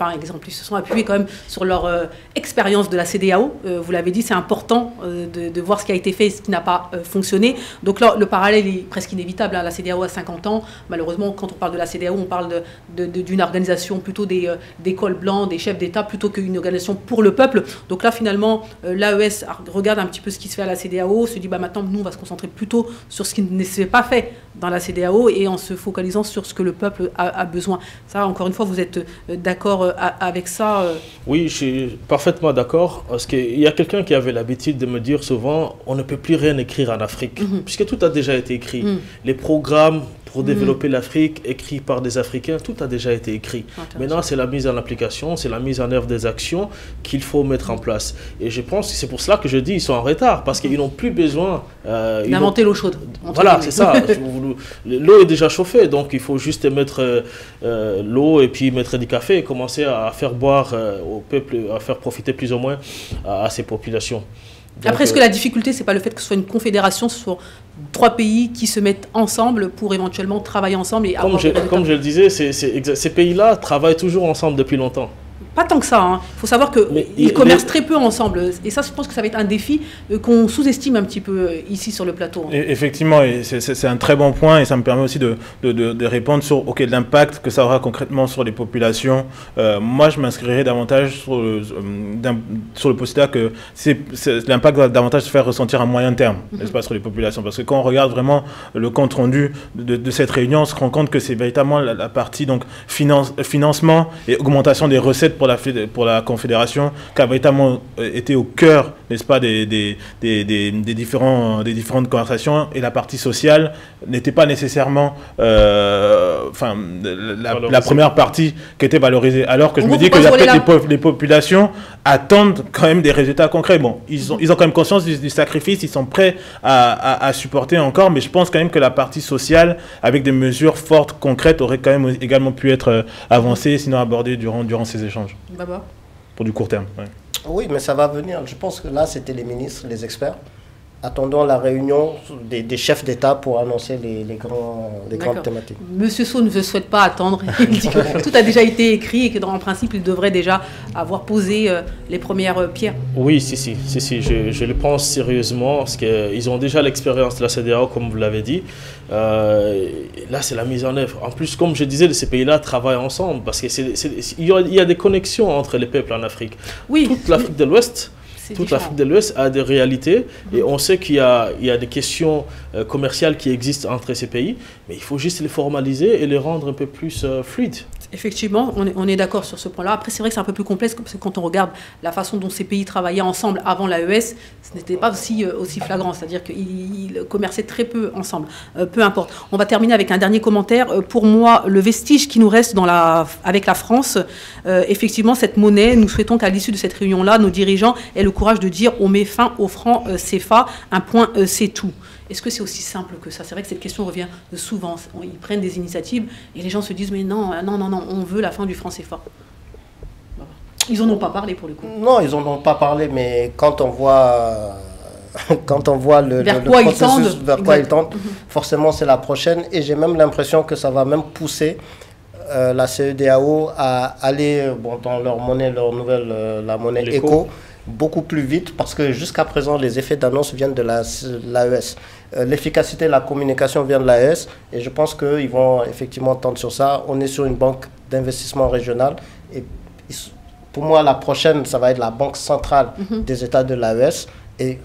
ils se sont appuyés quand même sur leur expérience de la CEDEAO. Vous l'avez dit, c'est important de voir ce qui a été fait et ce qui n'a pas fonctionné. Donc là, le parallèle est presque inévitable. Hein. La CEDEAO a 50 ans. Malheureusement, quand on parle de la CEDEAO, on parle d'une organisation plutôt des cols blancs, des chefs d'État, plutôt qu'une organisation pour le peuple. Donc là, finalement, l'AES regarde un petit peu ce qui se fait à la CEDEAO, se dit, maintenant, nous, on va se concentrer plutôt sur ce qui ne s'est pas fait dans la CEDEAO et en se focalisant sur ce que le peuple a besoin. Ça, encore une fois, vous êtes d'accord avec ça Oui, je suis parfaitement d'accord. Parce qu'il y a quelqu'un qui avait l'habitude de me dire souvent, on ne peut plus rien écrire en Afrique, puisque tout a déjà été écrit. Les programmes pour développer l'Afrique, écrits par des Africains, tout a déjà été écrit. Maintenant, c'est la mise en application, c'est la mise en œuvre des actions qu'il faut mettre en place. Et je pense que c'est pour cela que je dis qu'ils sont en retard, parce qu'ils n'ont plus besoin... d'inventer l'eau chaude. Voilà, c'est ça. L'eau est déjà chauffée, donc il faut juste mettre l'eau et puis mettre du café et commencer à faire boire au peuple, à faire profiter plus ou moins à ces populations. Donc, après, est-ce que la difficulté, c'est pas le fait que ce soit une confédération, ce soit 3 pays qui se mettent ensemble pour éventuellement travailler ensemble et comme je le disais, ces pays-là travaillent toujours ensemble depuis longtemps. Pas tant que ça. Il faut savoir qu'ils commercent très peu ensemble. Et ça, je pense que ça va être un défi qu'on sous-estime un petit peu ici sur le plateau. Et effectivement, c'est un très bon point et ça me permet aussi de répondre sur l'impact que ça aura concrètement sur les populations. Moi, je m'inscrirais davantage sur le postulat que l'impact va davantage se faire ressentir à moyen terme, n'est-ce pas, sur les populations. Parce que quand on regarde vraiment le compte rendu de cette réunion, on se rend compte que c'est véritablement la partie donc, financement et augmentation des recettes pour la Confédération qui a véritablement été au cœur, n'est-ce pas, des différentes conversations, et la partie sociale n'était pas nécessairement la première partie qui était valorisée, alors que je me dis que les populations attendent quand même des résultats concrets. Bon, ils ont quand même conscience du sacrifice, ils sont prêts à supporter encore, mais je pense quand même que la partie sociale, avec des mesures fortes, concrètes, aurait quand même également pu être avancée, sinon abordée durant ces échanges. Baba. Pour du court terme. Ouais. Oui, mais ça va venir. Je pense que là, c'était les ministres, les experts. Attendons la réunion des chefs d'État pour annoncer les grandes thématiques. Monsieur Sow ne souhaite pas attendre. Il dit que tout a déjà été écrit et que en principe, il devrait déjà avoir posé les premières pierres. Oui, si, je le pense sérieusement parce qu'ils ont déjà l'expérience de la CEDEAO, comme vous l'avez dit. Là, c'est la mise en œuvre. En plus, comme je disais, ces pays-là travaillent ensemble parce qu'il y a des connexions entre les peuples en Afrique. Oui. Toute l'Afrique de l'Ouest. Toute l'Afrique de l'Ouest a des réalités et on sait qu'il y a des questions commerciales qui existent entre ces pays, mais il faut juste les formaliser et les rendre un peu plus fluides. Effectivement, on est d'accord sur ce point-là. Après, c'est vrai que c'est un peu plus complexe parce que quand on regarde la façon dont ces pays travaillaient ensemble avant l'AES, ce n'était pas aussi flagrant. C'est-à-dire qu'ils commerçaient très peu ensemble. Peu importe. On va terminer avec un dernier commentaire. Pour moi, le vestige qui nous reste avec la France, effectivement, cette monnaie, nous souhaitons qu'à l'issue de cette réunion-là, nos dirigeants aient le courage de dire on met fin au franc CFA, un point, c'est tout. Est-ce que c'est aussi simple que ça? C'est vrai que cette question revient souvent. Ils prennent des initiatives et les gens se disent mais non, on veut la fin du franc CFA. Ils n'en ont pas parlé pour le coup. Non, ils n'en ont pas parlé, mais quand on voit... vers quoi ils tendent, forcément c'est la prochaine. Et j'ai même l'impression que ça va même pousser la CEDEAO à aller dans leur monnaie, leur nouvelle, la monnaie ECO, beaucoup plus vite, parce que jusqu'à présent les effets d'annonce viennent de l'AES. L'efficacité de la communication vient de l'AES et je pense qu'ils vont effectivement tendre sur ça. On est sur une banque d'investissement régionale et pour moi la prochaine ça va être la banque centrale des États de l'AES. Et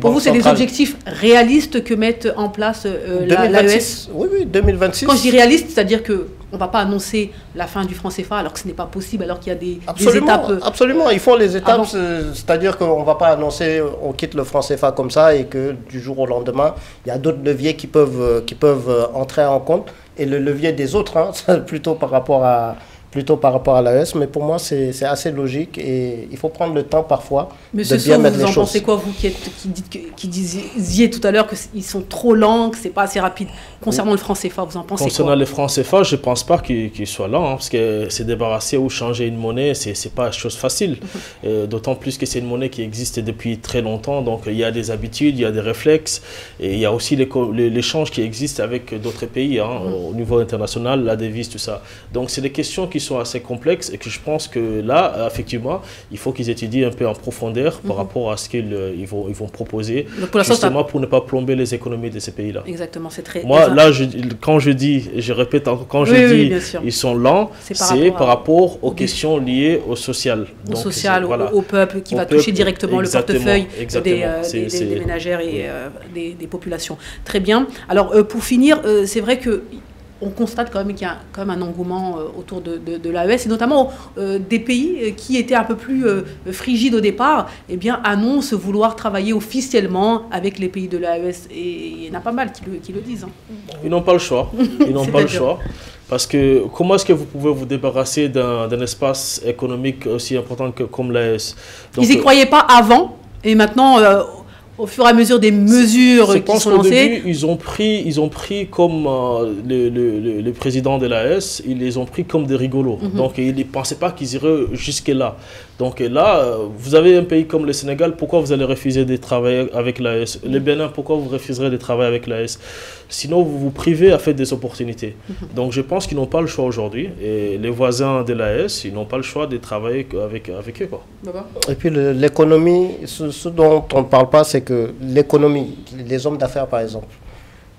pour vous, c'est des objectifs réalistes que mettent en place l'AES? Oui, 2026. Quand je dis réaliste, c'est-à-dire qu'on ne va pas annoncer la fin du franc CFA alors que ce n'est pas possible, alors qu'il y a des étapes. Absolument, ils font les étapes, c'est-à-dire qu'on ne va pas annoncer on quitte le franc CFA comme ça et que du jour au lendemain, il y a d'autres leviers qui peuvent entrer en compte. Et le levier des autres, plutôt par rapport à l'AES, mais pour moi c'est assez logique et il faut prendre le temps parfois de bien mettre les choses. Vous en pensez quoi, vous qui disiez tout à l'heure qu'ils sont trop lents, que c'est pas assez rapide? Concernant le franc CFA, vous en pensez quoi? Concernant le franc CFA, je ne pense pas qu'il soit lent, parce que se débarrasser ou changer une monnaie, c'est pas une chose facile. D'autant plus que c'est une monnaie qui existe depuis très longtemps, donc il y a des habitudes, il y a des réflexes, et il y a aussi l'échange qui existe avec d'autres pays, au niveau international, la devise, tout ça. Donc c'est des questions qui sont assez complexes et que je pense que là, effectivement, il faut qu'ils étudient un peu en profondeur par rapport à ce qu'ils vont proposer, justement pour ne pas plomber les économies de ces pays-là. Exactement, c'est très... Moi, là, quand je dis, je répète, quand je dis ils sont lents, c'est par rapport aux questions liées au social. Au social, au peuple, qui va toucher directement le portefeuille des ménagères et des populations. Très bien. Alors, pour finir, c'est vrai que on constate quand même qu'il y a quand même un engouement autour de l'AES, et notamment des pays qui étaient un peu plus frigides au départ, annoncent vouloir travailler officiellement avec les pays de l'AES. Et il y en a pas mal qui le disent. Ils n'ont pas le choix. Ils n'ont pas le choix. Parce que comment est-ce que vous pouvez vous débarrasser d'un espace économique aussi important comme l'AES? Ils n'y croyaient pas avant, et maintenant... au fur et à mesure des mesures qui sont lancées. Début, ils ont pris comme le président de l'AES, ils les ont pris comme des rigolos. Donc ils ne pensaient pas qu'ils iraient jusque-là. Donc là, vous avez un pays comme le Sénégal, pourquoi vous allez refuser de travailler avec l'AES? Le Bénin, pourquoi vous refuserez de travailler avec l'AES? Sinon, vous vous privez à faire des opportunités. Donc je pense qu'ils n'ont pas le choix aujourd'hui. Et les voisins de l'AES, ils n'ont pas le choix de travailler avec eux. Quoi. Et puis l'économie, ce dont on ne parle pas, c'est que l'économie, les hommes d'affaires par exemple,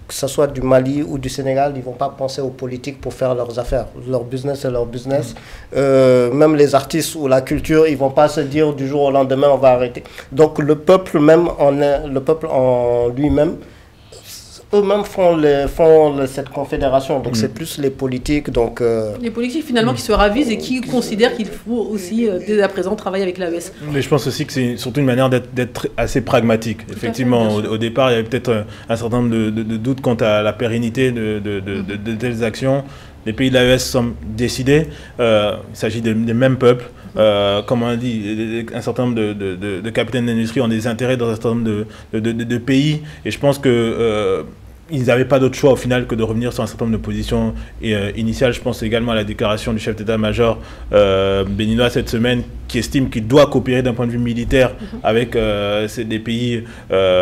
que ce soit du Mali ou du Sénégal, ils ne vont pas penser aux politiques pour faire leurs affaires. Leur business, c'est leur business. Même les artistes ou la culture, ils ne vont pas se dire du jour au lendemain, on va arrêter. Donc le peuple en lui-même, eux-mêmes font cette confédération. Donc c'est plus les politiques. Les politiques finalement qui se ravisent et qui considèrent qu'il faut aussi dès à présent travailler avec l'AES. Mais je pense aussi que c'est surtout une manière d'être assez pragmatique. Effectivement, au départ, il y avait peut-être un certain nombre de doutes quant à la pérennité de telles actions. Les pays de l'AES sont décidés. Il s'agit des mêmes peuples. Comme on a dit, un certain nombre de capitaines d'industrie ont des intérêts dans un certain nombre de pays. Et je pense que ils n'avaient pas d'autre choix au final que de revenir sur un certain nombre de positions initiales. Je pense également à la déclaration du chef d'état-major béninois cette semaine qui estime qu'il doit coopérer d'un point de vue militaire avec des pays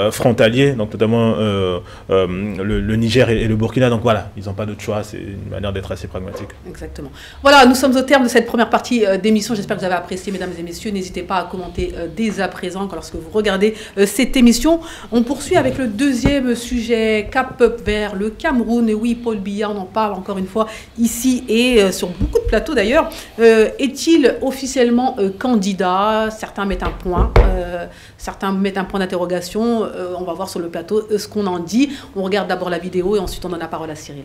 frontaliers, donc notamment le Niger et le Burkina. Donc voilà, ils n'ont pas d'autre choix, c'est une manière d'être assez pragmatique. Exactement. Voilà, nous sommes au terme de cette première partie d'émission. J'espère que vous avez apprécié, mesdames et messieurs. N'hésitez pas à commenter dès à présent lorsque vous regardez cette émission. On poursuit avec le deuxième sujet, Cap vers le Cameroun. Et oui, Paul Biya, on en parle encore une fois ici et sur beaucoup de plateaux d'ailleurs. Est-il officiellement candidat? Certains mettent un point, d'interrogation. On va voir sur le plateau ce qu'on en dit. On regarde d'abord la vidéo et ensuite on donne la parole à Cyril.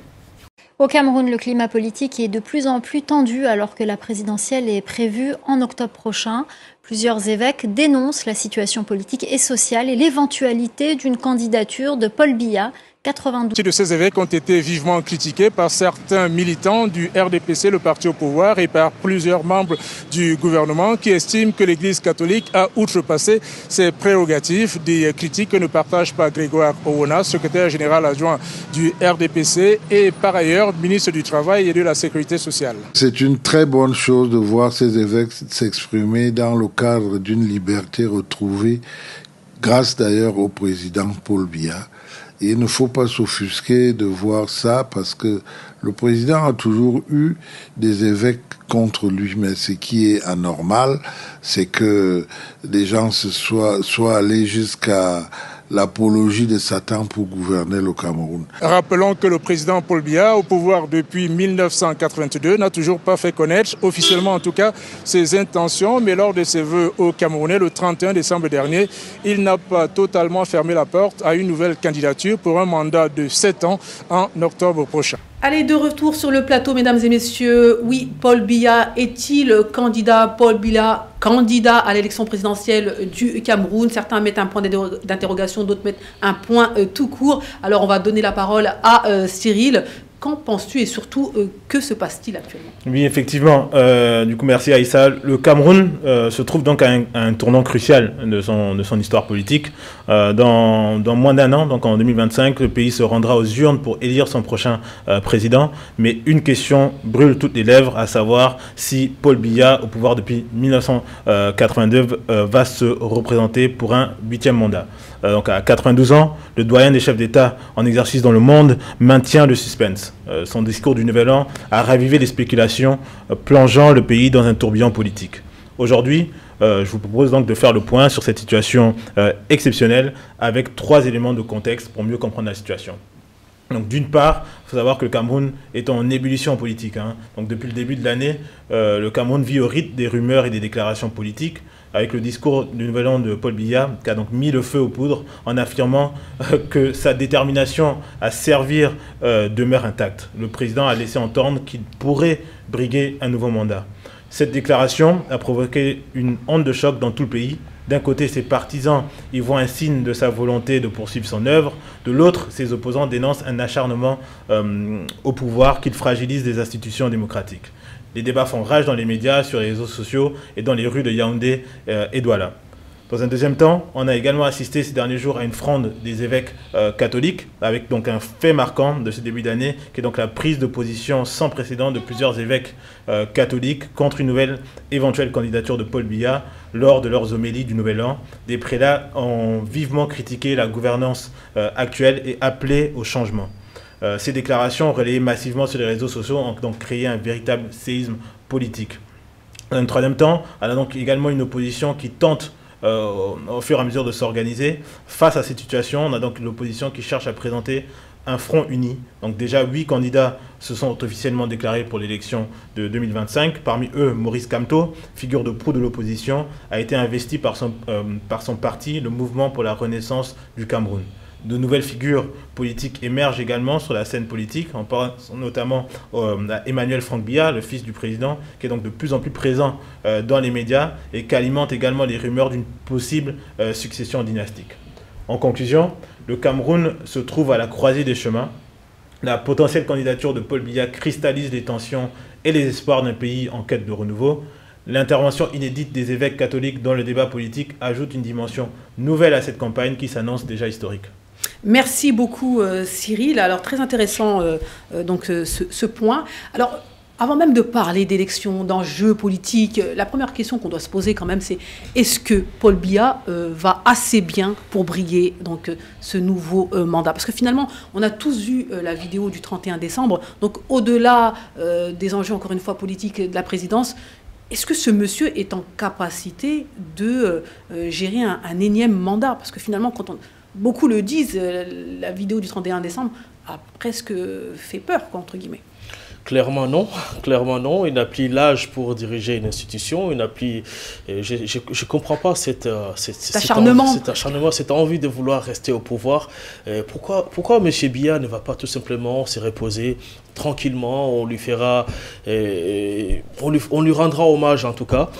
Au Cameroun, le climat politique est de plus en plus tendu alors que la présidentielle est prévue en octobre prochain. Plusieurs évêques dénoncent la situation politique et sociale et l'éventualité d'une candidature de Paul Biya, 92. De ces évêques ont été vivement critiqués par certains militants du RDPC, le parti au pouvoir, et par plusieurs membres du gouvernement qui estiment que l'Église catholique a outrepassé ses prérogatives. Des critiques que ne partage pas Grégoire Owona, secrétaire général adjoint du RDPC et par ailleurs ministre du Travail et de la Sécurité sociale. C'est une très bonne chose de voir ces évêques s'exprimer dans le cadre d'une liberté retrouvée, grâce d'ailleurs au président Paul Biya. Et il ne faut pas s'offusquer de voir ça parce que le président a toujours eu des évêques contre lui. Mais ce qui est anormal, c'est que des gens soient allés jusqu'à l'apologie de Satan pour gouverner le Cameroun. Rappelons que le président Paul Biya, au pouvoir depuis 1982, n'a toujours pas fait connaître, officiellement en tout cas, ses intentions. Mais lors de ses vœux au Camerounais le 31 décembre dernier, il n'a pas totalement fermé la porte à une nouvelle candidature pour un mandat de 7 ans en octobre prochain. Allez, de retour sur le plateau, mesdames et messieurs. Oui, Paul Biya est-il candidat? Paul Biya, candidat à l'élection présidentielle du Cameroun. Certains mettent un point d'interrogation, d'autres mettent un point tout court. Alors, on va donner la parole à Cyril. Qu'en penses-tu et surtout, que se passe-t-il actuellement? Oui, effectivement. Du coup, merci Aïssa. Le Cameroun se trouve donc à un tournant crucial de son histoire politique. Dans moins d'un an, donc en 2025, le pays se rendra aux urnes pour élire son prochain président. Mais une question brûle toutes les lèvres, à savoir si Paul Biya, au pouvoir depuis 1982, va se représenter pour un 8e mandat. Donc à 92 ans, le doyen des chefs d'État en exercice dans le monde maintient le suspense. Son discours du Nouvel An a ravivé les spéculations, plongeant le pays dans un tourbillon politique. Aujourd'hui, je vous propose donc de faire le point sur cette situation exceptionnelle avec 3 éléments de contexte pour mieux comprendre la situation. Donc d'une part, il faut savoir que le Cameroun est en ébullition politique. Donc depuis le début de l'année, le Cameroun vit au rythme des rumeurs et des déclarations politiques, avec le discours du Nouvel An de Paul Biya, qui a donc mis le feu aux poudres en affirmant que sa détermination à servir demeure intacte. Le président a laissé entendre qu'il pourrait briguer un nouveau mandat. Cette déclaration a provoqué une onde de choc dans tout le pays. D'un côté, ses partisans y voient un signe de sa volonté de poursuivre son œuvre. De l'autre, ses opposants dénoncent un acharnement au pouvoir qui fragilise les institutions démocratiques. Les débats font rage dans les médias, sur les réseaux sociaux et dans les rues de Yaoundé et Douala. Dans un deuxième temps, on a également assisté ces derniers jours à une fronde des évêques catholiques, avec donc un fait marquant de ce début d'année, qui est donc la prise de position sans précédent de plusieurs évêques catholiques contre une nouvelle éventuelle candidature de Paul Biya lors de leurs homélies du Nouvel An. Des prélats ont vivement critiqué la gouvernance actuelle et appelé au changement. Ces déclarations relayées massivement sur les réseaux sociaux ont donc créé un véritable séisme politique. Dans un troisième temps, on a donc également une opposition qui tente au fur et à mesure de s'organiser. Face à cette situation, on a donc l'opposition qui cherche à présenter un front uni. Donc déjà, 8 candidats se sont officiellement déclarés pour l'élection de 2025. Parmi eux, Maurice Kamto, figure de proue de l'opposition, a été investi par son parti, le Mouvement pour la Renaissance du Cameroun. De nouvelles figures politiques émergent également sur la scène politique. On pense notamment à Emmanuel Franck Biya, le fils du président, qui est donc de plus en plus présent dans les médias et qui alimente également les rumeurs d'une possible succession dynastique. En conclusion, le Cameroun se trouve à la croisée des chemins. La potentielle candidature de Paul Biya cristallise les tensions et les espoirs d'un pays en quête de renouveau. L'intervention inédite des évêques catholiques dans le débat politique ajoute une dimension nouvelle à cette campagne qui s'annonce déjà historique. Merci beaucoup Cyril. Alors très intéressant ce point. Alors avant même de parler d'élections, d'enjeux politiques, la première question qu'on doit se poser quand même, c'est est-ce que Paul Biya va assez bien pour briguer ce nouveau mandat? Parce que finalement, on a tous vu la vidéo du 31 décembre. Donc au-delà des enjeux, encore une fois, politiques de la présidence, est-ce que ce monsieur est en capacité de gérer un énième mandat? Parce que finalement, beaucoup le disent, la vidéo du 31 décembre a presque fait peur, entre guillemets. Clairement non, il n'a plus l'âge pour diriger une institution, il n'a plus... Je ne comprends pas cet acharnement, cette envie de vouloir rester au pouvoir. Pourquoi M. Biya ne va pas tout simplement se reposer tranquillement? On lui fera... on lui rendra hommage en tout cas,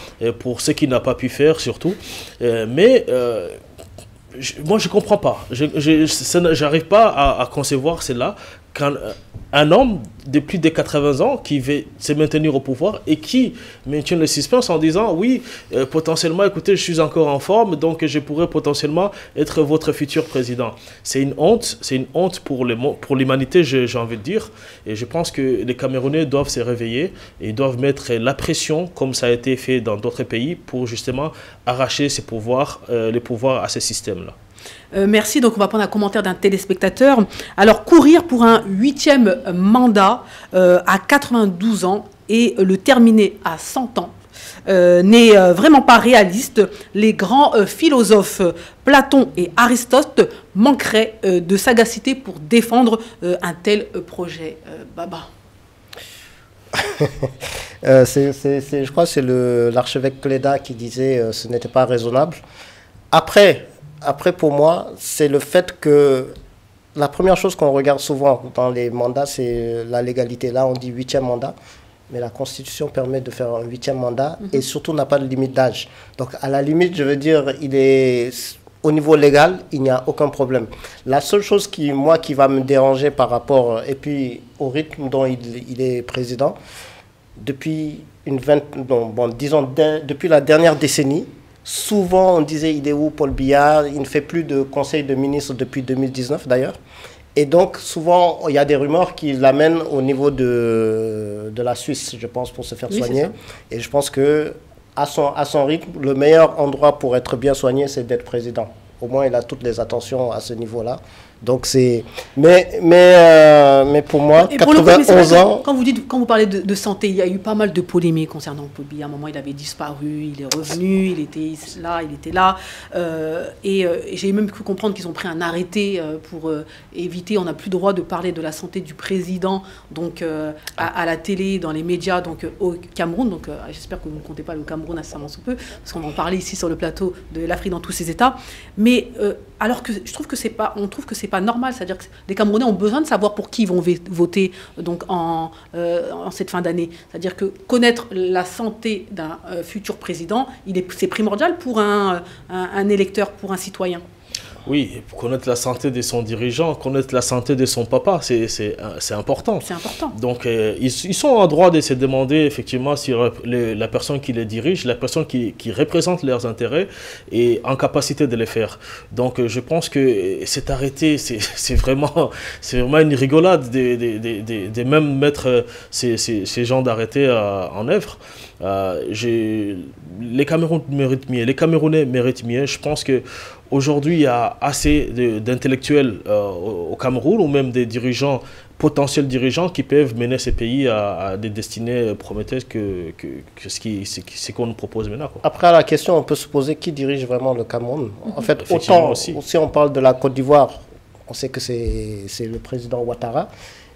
pour ce qu'il n'a pas pu faire surtout. Mais moi, je ne comprends pas. Je n'arrive pas à concevoir cela. Quand un homme de plus de 80 ans qui veut se maintenir au pouvoir et qui maintient le suspense en disant oui, potentiellement, écoutez, je suis encore en forme, donc je pourrais potentiellement être votre futur président. C'est une honte pour l'humanité, j'ai envie de dire. Et je pense que les Camerounais doivent se réveiller et doivent mettre la pression, comme ça a été fait dans d'autres pays, pour justement arracher les pouvoirs à ce système-là. Merci. Donc, on va prendre un commentaire d'un téléspectateur. Alors, courir pour un 8e mandat à 92 ans et le terminer à 100 ans n'est vraiment pas réaliste. Les grands philosophes Platon et Aristote manqueraient de sagacité pour défendre un tel projet. Baba. Je crois que c'est l'archevêque Cléda qui disait ce n'était pas raisonnable. Après, pour moi, c'est le fait que la première chose qu'on regarde souvent dans les mandats, c'est la légalité. Là, on dit 8e mandat, mais la Constitution permet de faire un 8e mandat et surtout n'a pas de limite d'âge. Donc, à la limite, je veux dire, au niveau légal, il n'y a aucun problème. La seule chose qui va me déranger par rapport, et puis au rythme dont il est président, depuis depuis la dernière décennie, souvent, on disait, il est où Paul Biya? Il ne fait plus de conseil de ministre depuis 2019, d'ailleurs. Et donc, souvent, il y a des rumeurs qui l'amènent au niveau de la Suisse, je pense, pour se faire soigner. Et je pense que à son rythme, le meilleur endroit pour être bien soigné, c'est d'être président. Au moins, il a toutes les attentions à ce niveau-là. Donc c'est mais pour moi, 91 ans. Quand vous parlez de santé, il y a eu pas mal de polémiques concernant Paul Biya. À un moment, il avait disparu, il est revenu, il était là. Et j'ai même cru comprendre qu'ils ont pris un arrêté pour éviter. On n'a plus le droit de parler de la santé du président, donc à la télé, dans les médias, donc au Cameroun. Donc j'espère que vous ne comptez pas le Cameroun incessamment sous peu, parce qu'on en parlait ici sur le plateau de l'Afrique dans tous ses états. Mais alors que je trouve que c'est pas normal, c'est-à-dire que les Camerounais ont besoin de savoir pour qui ils vont voter donc en cette fin d'année. C'est-à-dire que connaître la santé d'un futur président, c'est primordial pour un électeur, pour un citoyen. Oui, pour connaître la santé de son dirigeant, connaître la santé de son papa, c'est important. C'est important. Donc, ils sont en droit de se demander, effectivement, si la personne qui les dirige, la personne qui représente leurs intérêts, est en capacité de les faire. Donc, je pense que cet arrêté, c'est vraiment une rigolade de même mettre ces genres d'arrêtés en œuvre. Les Camerounais méritent mieux. Je pense qu'aujourd'hui, il y a assez d'intellectuels au Cameroun, ou même des potentiels dirigeants qui peuvent mener ces pays à des destinées prometteuses que ce qu'on nous propose maintenant, quoi. Après, à la question, on peut se poser qui dirige vraiment le Cameroun. En fait, autant si on parle de la Côte d'Ivoire, on sait que c'est le président Ouattara.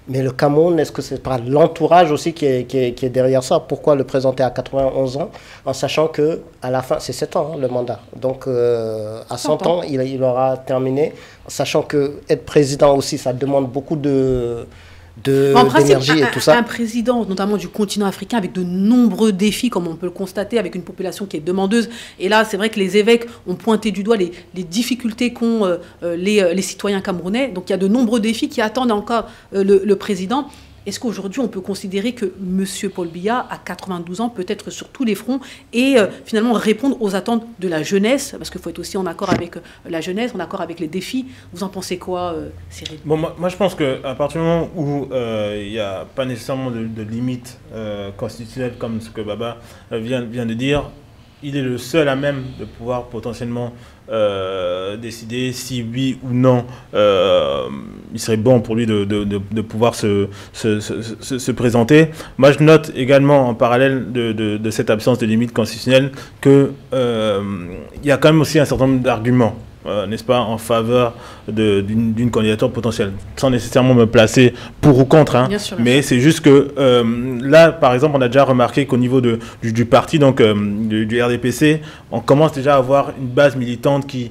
Mais le Cameroun, est-ce que c'est pas l'entourage aussi qui est derrière ça? Pourquoi le présenter à 91 ans, en sachant qu'à la fin, c'est 7 ans le mandat. Donc à 100 ans, il aura terminé, en sachant qu'être président aussi, ça demande beaucoup d'énergie et tout ça. Un président, notamment du continent africain, avec de nombreux défis, comme on peut le constater, avec une population qui est demandeuse. Et là, c'est vrai que les évêques ont pointé du doigt les difficultés qu'ont les citoyens camerounais. Donc il y a de nombreux défis qui attendent encore le président. Est-ce qu'aujourd'hui, on peut considérer que M. Paul Biya, à 92 ans, peut être sur tous les fronts et finalement répondre aux attentes de la jeunesse? Parce qu'il faut être aussi en accord avec la jeunesse, en accord avec les défis. Vous en pensez quoi, Cyril? Bon, moi, je pense qu'à partir du moment où il n'y a pas nécessairement de limite constitutionnelle, comme ce que Baba vient de dire, il est le seul à même de pouvoir potentiellement décider si oui ou non il serait bon pour lui de pouvoir se présenter. Moi, je note également en parallèle de cette absence de limite constitutionnelle qu'il y a quand même aussi un certain nombre d'arguments, n'est-ce pas, en faveur d'une candidature potentielle, sans nécessairement me placer pour ou contre, hein. Mais c'est juste que là, par exemple, on a déjà remarqué qu'au niveau du parti, donc du RDPC, on commence déjà à avoir une base militante qui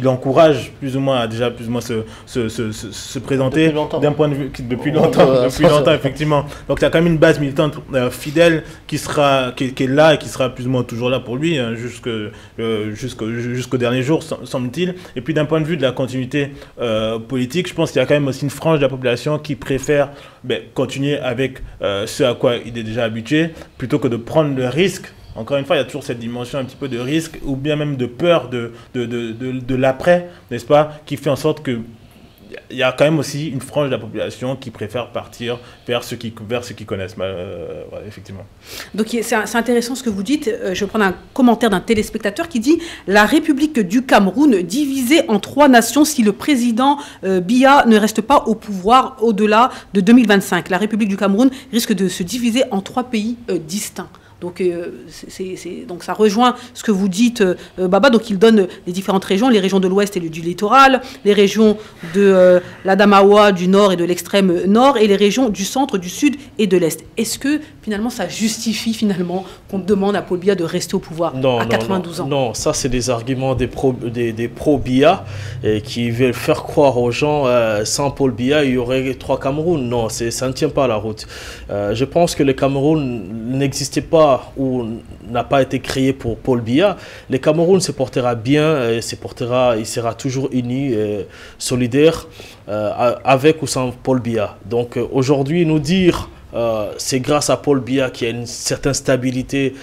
l'encourage plus ou moins à déjà plus ou moins se présenter d'un point de vue depuis longtemps effectivement. Donc il y a quand même une base militante fidèle qui est là et qui sera plus ou moins toujours là pour lui, hein, jusqu'au dernier jour, semble-t-il. Et puis d'un point de vue de la continuité politique, je pense qu'il y a quand même aussi une frange de la population qui préfère continuer avec ce à quoi il est déjà habitué, plutôt que de prendre le risque. Encore une fois, il y a toujours cette dimension un petit peu de risque, ou bien même de peur de l'après, n'est-ce pas, qui fait en sorte que il y a quand même aussi une frange de la population qui préfère partir vers ceux qui connaissent, effectivement. Donc c'est intéressant ce que vous dites. Je vais prendre un commentaire d'un téléspectateur qui dit « La République du Cameroun divisée en 3 nations si le président Biya ne reste pas au pouvoir au-delà de 2025. La République du Cameroun risque de se diviser en 3 pays distincts. » Donc, donc ça rejoint ce que vous dites, Baba. Donc il donne les différentes régions, les régions de l'ouest et du littoral, les régions de l'Adamawa, du nord et de l'extrême nord, et les régions du centre, du sud et de l'est. Est-ce que finalement ça justifie finalement qu'on demande à Paul Biya de rester au pouvoir à 92 ans? Non, ça c'est des arguments des pro-Biya qui veulent faire croire aux gens sans Paul Biya il y aurait 3 Cameroun. Non, ça ne tient pas la route. Je pense que le Cameroun n'existait pas ou n'a pas été créé pour Paul Biya. Le Cameroun se portera bien, il sera toujours uni, solidaire, avec ou sans Paul Biya. Donc aujourd'hui, nous dire c'est grâce à Paul Biya qu'il y a une certaine stabilité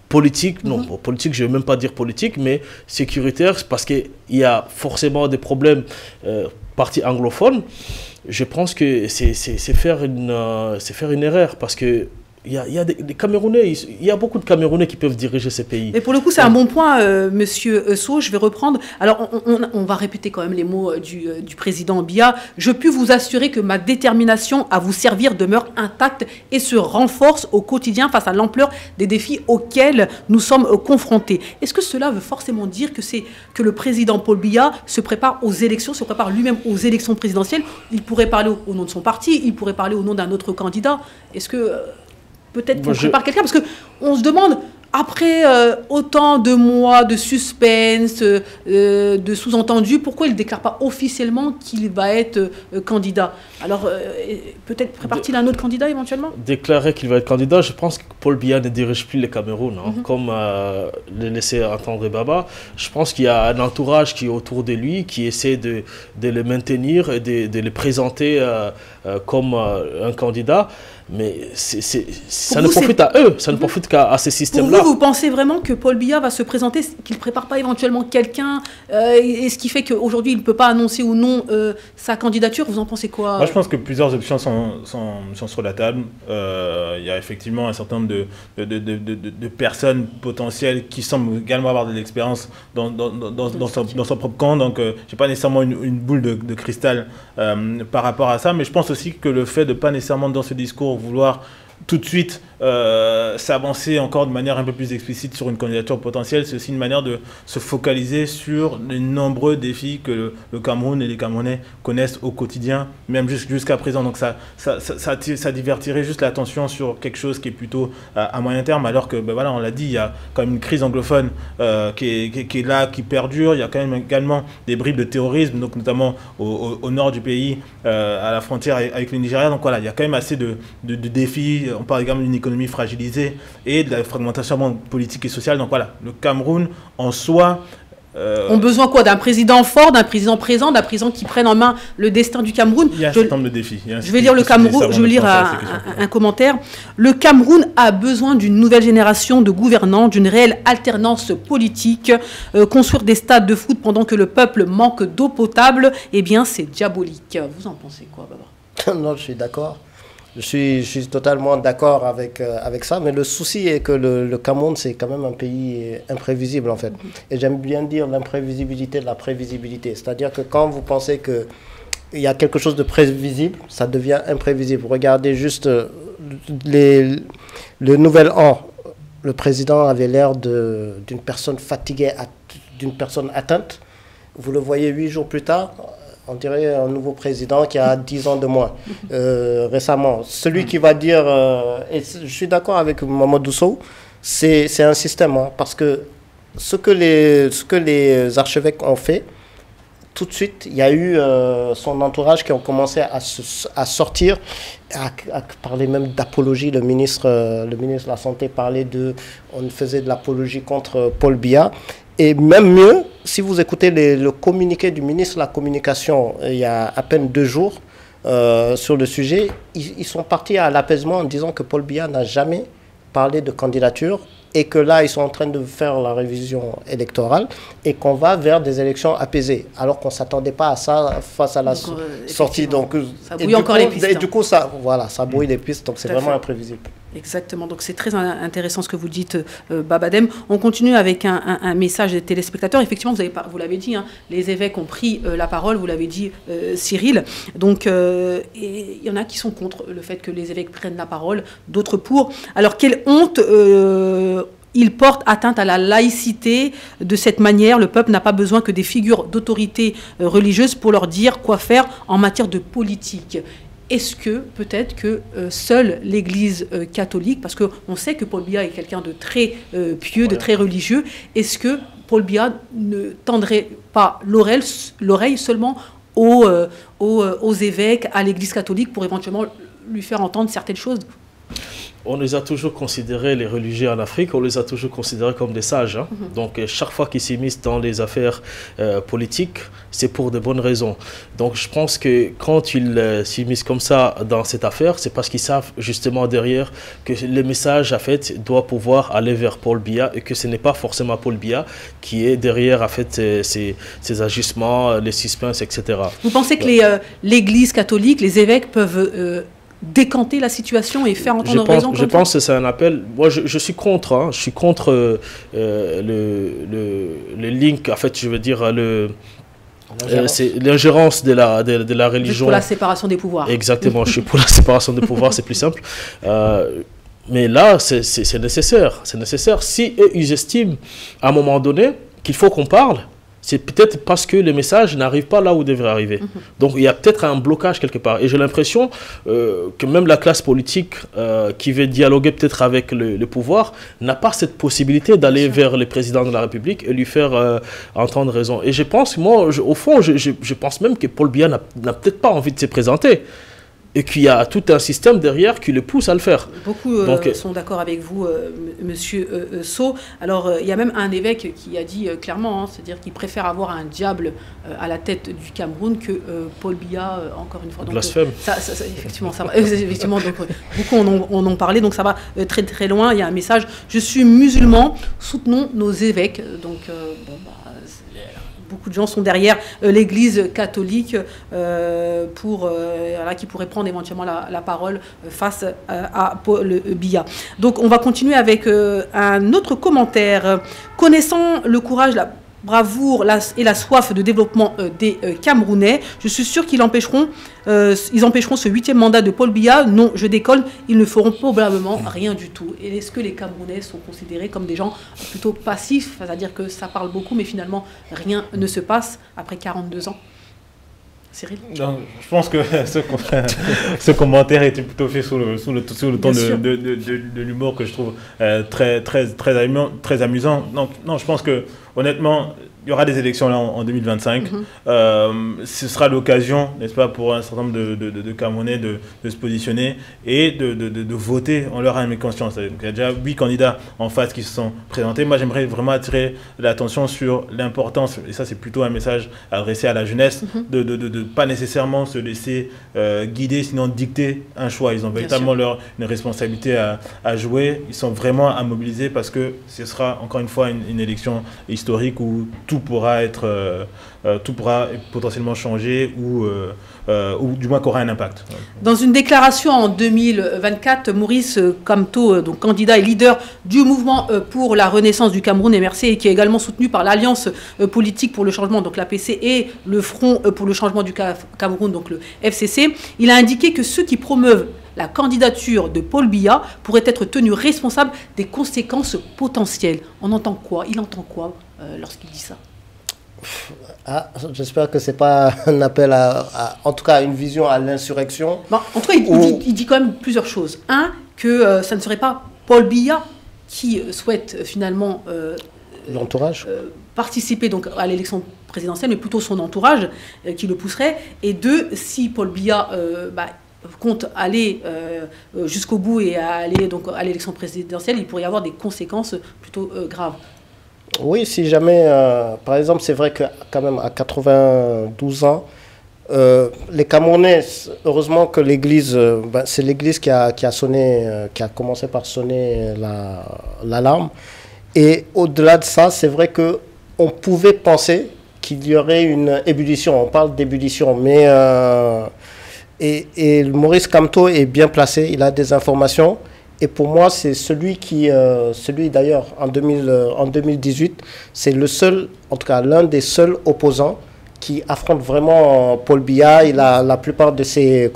politique, non, politique, je ne vais même pas dire politique, mais sécuritaire, parce qu'il y a forcément des problèmes partie anglophone. Je pense que c'est faire une erreur, parce que il y a des Camerounais, il y a beaucoup de Camerounais qui peuvent diriger ces pays. Et pour le coup, c'est un bon point, Monsieur Sow. Je vais reprendre. Alors, on va répéter quand même les mots du président Biya. Je puis vous assurer que ma détermination à vous servir demeure intacte et se renforce au quotidien face à l'ampleur des défis auxquels nous sommes confrontés. Est-ce que cela veut forcément dire que le président Paul Biya se prépare aux élections, se prépare lui-même aux élections présidentielles? Il pourrait parler au nom de son parti, il pourrait parler au nom d'un autre candidat. Est-ce que peut-être qu'on prépare quelqu'un, parce qu'on se demande, après autant de mois de suspense, de sous-entendus, pourquoi il ne déclare pas officiellement qu'il va être candidat? Alors, peut-être prépare-t-il un autre candidat éventuellement? Déclarer qu'il va être candidat, je pense que Paul Biya ne dirige plus le Cameroun, hein, comme le laissait entendre Baba. Je pense qu'il y a un entourage qui est autour de lui, qui essaie de le maintenir et de le présenter comme un candidat. Mais ça ne profite à eux, ça ne profite qu'à ces systèmes-là. Pour vous pensez vraiment que Paul Biya va se présenter, qu'il ne prépare pas éventuellement quelqu'un, et ce qui fait qu'aujourd'hui il ne peut pas annoncer ou non sa candidature? Vous en pensez quoi? Moi je pense que plusieurs options sont sur la table. Il y a effectivement un certain nombre de personnes potentielles qui semblent également avoir de l'expérience dans son propre camp. Donc je n'ai pas nécessairement une boule de cristal par rapport à ça, mais je pense aussi que le fait de ne pas nécessairement dans ce discours vouloir tout de suite s'avancer encore de manière un peu plus explicite sur une candidature potentielle, c'est aussi une manière de se focaliser sur les nombreux défis que le Cameroun et les Camerounais connaissent au quotidien, même jusqu'à présent. Donc ça divertirait juste l'attention sur quelque chose qui est plutôt à moyen terme, alors que, voilà, on l'a dit, il y a quand même une crise anglophone qui est là, qui perdure. Il y a quand même également des bribes de terrorisme, donc notamment au nord du pays, à la frontière avec le Nigeria. Donc voilà, il y a quand même assez de défis. On parle également d'une économie fragilisée et de la fragmentation politique et sociale. Donc voilà, le Cameroun en soi... On a besoin quoi? D'un président fort, d'un président présent, d'un président qui prenne en main le destin du Cameroun? Il y a un certain nombre de défis. Je vais lire un commentaire. Le Cameroun a besoin d'une nouvelle génération de gouvernants, d'une réelle alternance politique. Construire des stades de foot pendant que le peuple manque d'eau potable, eh bien c'est diabolique. Vous en pensez quoi, Baba? Non, je suis d'accord. Je suis totalement d'accord avec ça, mais le souci est que le Cameroun, c'est quand même un pays imprévisible, en fait. Et j'aime bien dire l'imprévisibilité de la prévisibilité. C'est-à-dire que quand vous pensez qu'il y a quelque chose de prévisible, ça devient imprévisible. Regardez juste le nouvel an. Le président avait l'air d'une personne fatiguée, d'une personne atteinte. vous le voyez 8 jours plus tard, on dirait un nouveau président qui a 10 ans de moins récemment. Celui qui va dire, et je suis d'accord avec Mamadou Sow, c'est un système, hein, parce que ce que les archevêques ont fait, tout de suite, il y a eu son entourage qui ont commencé à sortir, à parler même d'apologie. Le ministre de la Santé parlait on faisait de l'apologie contre Paul Biya. Et même mieux, si vous écoutez le communiqué du ministre de la Communication il y a à peine 2 jours sur le sujet, ils sont partis à l'apaisement en disant que Paul Biya n'a jamais parlé de candidature et que là, ils sont en train de faire la révision électorale et qu'on va vers des élections apaisées, alors qu'on ne s'attendait pas à ça face à la sortie. Donc, ça brouille encore les pistes. Et du coup, ça brouille les pistes, donc c'est vraiment imprévisible. Exactement, donc c'est très intéressant ce que vous dites, Babadem. On continue avec un message des téléspectateurs. Effectivement, vous l'avez dit, hein, les évêques ont pris la parole, vous l'avez dit, Cyril. Donc, il y en a qui sont contre le fait que les évêques prennent la parole, d'autres pour. Alors, quelle honte il porte atteinte à la laïcité de cette manière. Le peuple n'a pas besoin que des figures d'autorité religieuse pour leur dire quoi faire en matière de politique. Est-ce que peut-être que seule l'Église catholique, parce qu'on sait que Paul Biya est quelqu'un de très pieux, de très religieux, est-ce que Paul Biya ne tendrait pas l'oreille seulement aux évêques, à l'Église catholique, pour éventuellement lui faire entendre certaines choses ? On les a toujours considérés, les religieux en Afrique, on les a toujours considérés comme des sages. Hein. Donc, chaque fois qu'ils s'immiscent dans les affaires politiques, c'est pour de bonnes raisons. Donc, je pense que quand ils s'immiscent comme ça dans cette affaire, c'est parce qu'ils savent justement derrière que le message, en fait, doit pouvoir aller vers Paul Biya et que ce n'est pas forcément Paul Biya qui est derrière, en fait, ces agissements, les suspens, etc. Vous pensez que l'Église catholique, les évêques peuvent décanter la situation et faire entendre raison? Je pense que c'est un appel. Moi, je suis contre. Hein, je suis contre le link. En fait, je veux dire c'est l'ingérence de la religion. Pour la séparation des pouvoirs. Exactement. Je suis pour la séparation des pouvoirs. C'est plus simple. Mais là, c'est nécessaire. C'est nécessaire. Si eux, ils estiment à un moment donné qu'il faut qu'on parle, c'est peut-être parce que les messages n'arrivent pas là où ils devraient arriver. Donc, il y a peut-être un blocage quelque part. Et j'ai l'impression que même la classe politique qui veut dialoguer peut-être avec le pouvoir n'a pas cette possibilité d'aller vers le président de la République et lui faire entendre raison. Et je pense, moi, au fond, je pense même que Paul Biya n'a peut-être pas envie de se présenter. Et qu'il y a tout un système derrière qui le pousse à le faire. Beaucoup sont d'accord avec vous, monsieur Sow. Alors, il y a même un évêque qui a dit clairement, hein, c'est-à-dire qu'il préfère avoir un diable à la tête du Cameroun que Paul Biya, encore une fois. Donc, blasphème. Effectivement, donc, beaucoup en ont parlé, donc ça va très très loin. Il y a un message, je suis musulman, soutenons nos évêques. Donc, beaucoup de gens sont derrière l'Église catholique qui pourrait prendre éventuellement la parole face à Paul Biya. Donc on va continuer avec un autre commentaire. Connaissant le courage, la bravoure et la soif de développement des Camerounais, je suis sûr qu'ils empêcheront ce 8e mandat de Paul Biya. Non, je décolle, ils ne feront probablement rien du tout. Et est-ce que les Camerounais sont considérés comme des gens plutôt passifs, c'est-à-dire que ça parle beaucoup, mais finalement rien ne se passe après 42 ans? Cyril? Non, je pense que ce commentaire était plutôt fait sous le ton de l'humour que je trouve très amusant. Non, je pense que honnêtement, il y aura des élections là en 2025. Ce sera l'occasion, n'est-ce pas, pour un certain nombre de Camerounais de se positionner et de voter en leur âme et conscience. Il y a déjà 8 candidats en face qui se sont présentés. Moi, j'aimerais vraiment attirer l'attention sur l'importance, et ça c'est plutôt un message adressé à la jeunesse, de pas nécessairement se laisser guider, sinon dicter un choix. Ils ont véritablement une responsabilité à jouer. Ils sont vraiment à mobiliser parce que ce sera encore une fois une élection historique où tout pourra potentiellement changer ou du moins qu'aura un impact. Dans une déclaration en 2024, Maurice Kamto, donc candidat et leader du mouvement pour la renaissance du Cameroun MRC, et qui est également soutenu par l'Alliance politique pour le changement, donc l'APC, et le Front pour le changement du Cameroun, donc le FCC, il a indiqué que ceux qui promeuvent la candidature de Paul Biya pourrait être tenu responsable des conséquences potentielles. On entend quoi? Il entend quoi lorsqu'il dit ça? J'espère que ce n'est pas un appel en tout cas, à une vision à l'insurrection. Bon, en tout cas, il dit quand même plusieurs choses. Un, que ça ne serait pas Paul Biya qui souhaite finalement l'entourage participer donc à l'élection présidentielle, mais plutôt son entourage qui le pousserait. Et deux, si Paul Biya compte aller jusqu'au bout et aller donc à l'élection présidentielle, il pourrait y avoir des conséquences plutôt graves. Oui, si jamais, par exemple, c'est vrai que quand même à 92 ans, les Camerounais, heureusement que l'Église, c'est l'Église qui a sonné, qui a commencé par sonner l'alarme. Et au-delà de ça, c'est vrai que on pouvait penser qu'il y aurait une ébullition. On parle d'ébullition, mais et Maurice Kamto est bien placé. Il a des informations. Et pour moi, c'est celui d'ailleurs, en 2018, c'est le seul, en tout cas l'un des seuls opposants qui affronte vraiment Paul Biya. Il a la plupart de ses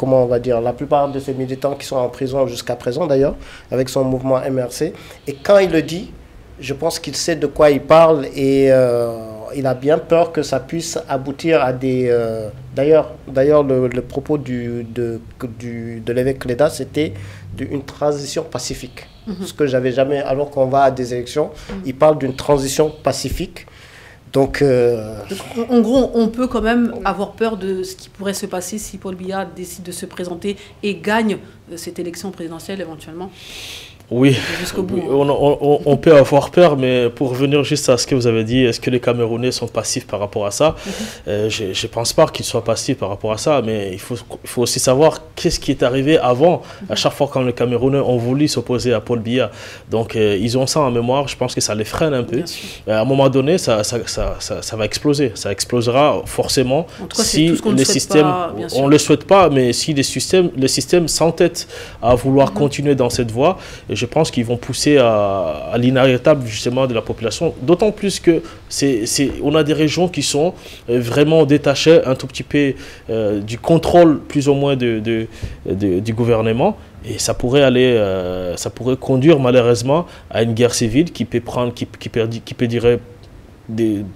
militants qui sont en prison jusqu'à présent d'ailleurs, avec son mouvement MRC. Et quand il le dit, je pense qu'il sait de quoi il parle et il a bien peur que ça puisse aboutir à des... D'ailleurs, le propos de l'évêque Cléda, c'était une transition pacifique. Ce que j'avais jamais... Alors qu'on va à des élections, il parle d'une transition pacifique. Donc, en gros, on peut quand même avoir peur de ce qui pourrait se passer si Paul Biya décide de se présenter et gagne cette élection présidentielle éventuellement. Oui, on peut avoir peur, mais pour revenir juste à ce que vous avez dit, est-ce que les Camerounais sont passifs par rapport à ça? Je ne pense pas qu'ils soient passifs par rapport à ça, mais il faut aussi savoir qu'est-ce qui est arrivé avant, à chaque fois quand les Camerounais ont voulu s'opposer à Paul Biya. Donc ils ont ça en mémoire, je pense que ça les freine un peu. À un moment donné, ça va exploser, ça explosera forcément si les systèmes, on ne le souhaite pas, mais si les systèmes s'entêtent à vouloir continuer dans cette voie, je pense qu'ils vont pousser à l'inarrêtable justement de la population. D'autant plus que on a des régions qui sont vraiment détachées un tout petit peu du contrôle plus ou moins du gouvernement. Et ça pourrait conduire malheureusement à une guerre civile qui peut durer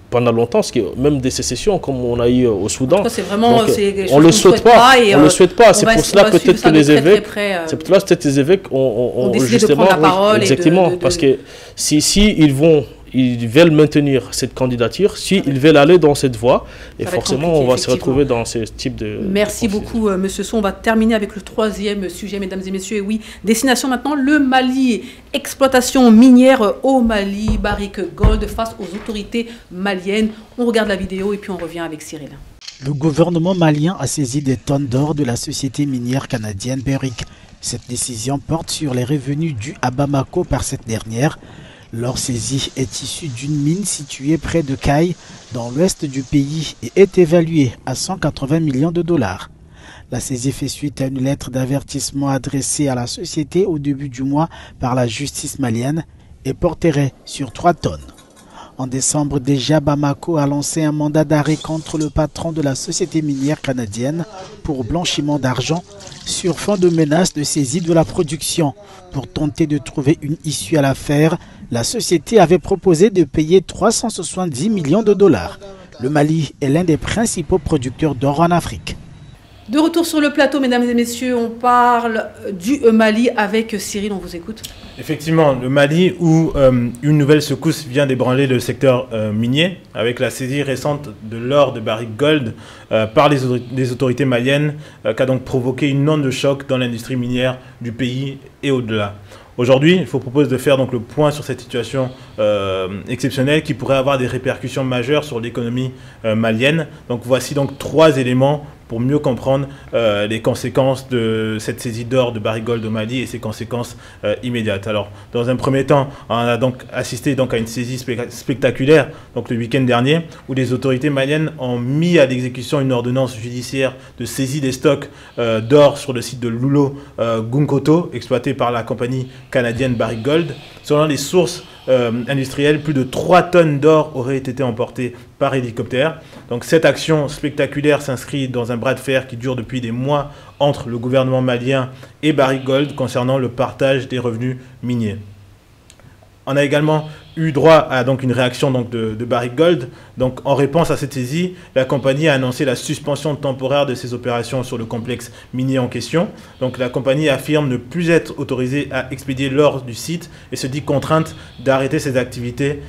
pendant longtemps, parce que même des sécessions comme on a eu au Soudan. On ne le souhaite pas. C'est pour cela peut-être que les évêques ont décidé de prendre la parole. Exactement, parce que si ils veulent maintenir cette candidature, s'ils veulent aller dans cette voie, et forcément on va se retrouver dans ce type de... Merci beaucoup, Monsieur Son. On va terminer avec le troisième sujet, mesdames et messieurs. Et oui, destination maintenant, le Mali. Exploitation minière au Mali, Barrick Gold face aux autorités maliennes. On regarde la vidéo et puis on revient avec Cyril. Le gouvernement malien a saisi des tonnes d'or de la société minière canadienne Barrick. Cette décision porte sur les revenus dus à Bamako par cette dernière. L'or saisi est issu d'une mine située près de Caille, dans l'ouest du pays, et est évalué à 180 millions de dollars. La saisie fait suite à une lettre d'avertissement adressée à la société au début du mois par la justice malienne et porterait sur 3 tonnes. En décembre déjà, Bamako a lancé un mandat d'arrêt contre le patron de la société minière canadienne pour blanchiment d'argent sur fond de menaces de saisie de la production. Pour tenter de trouver une issue à l'affaire, la société avait proposé de payer 370 millions de dollars. Le Mali est l'un des principaux producteurs d'or en Afrique. De retour sur le plateau, mesdames et messieurs, on parle du Mali avec Cyril, on vous écoute. Effectivement, le Mali où une nouvelle secousse vient d'ébranler le secteur minier avec la saisie récente de l'or de Barrick Gold par les autorités maliennes qui a donc provoqué une onde de choc dans l'industrie minière du pays et au-delà. Aujourd'hui, il faut proposer de faire donc le point sur cette situation exceptionnelle qui pourrait avoir des répercussions majeures sur l'économie malienne. Donc voici donc 3 éléments pour mieux comprendre les conséquences de cette saisie d'or de Barrick Gold au Mali et ses conséquences immédiates. Alors, dans un premier temps, on a donc assisté à une saisie spectaculaire donc le week-end dernier où les autorités maliennes ont mis à l'exécution une ordonnance judiciaire de saisie des stocks d'or sur le site de Loulo Gunkoto, exploité par la compagnie canadienne Barrick Gold. Selon les sources industrielles, plus de 3 tonnes d'or auraient été emportées par hélicoptère. Donc cette action spectaculaire s'inscrit dans un bras de fer qui dure depuis des mois entre le gouvernement malien et Barrick Gold concernant le partage des revenus miniers. On a également eu droit à donc, une réaction donc, de Barrick Gold. Donc, en réponse à cette saisie, la compagnie a annoncé la suspension temporaire de ses opérations sur le complexe minier en question. Donc, la compagnie affirme ne plus être autorisée à expédier l'or du site et se dit contrainte d'arrêter ses activités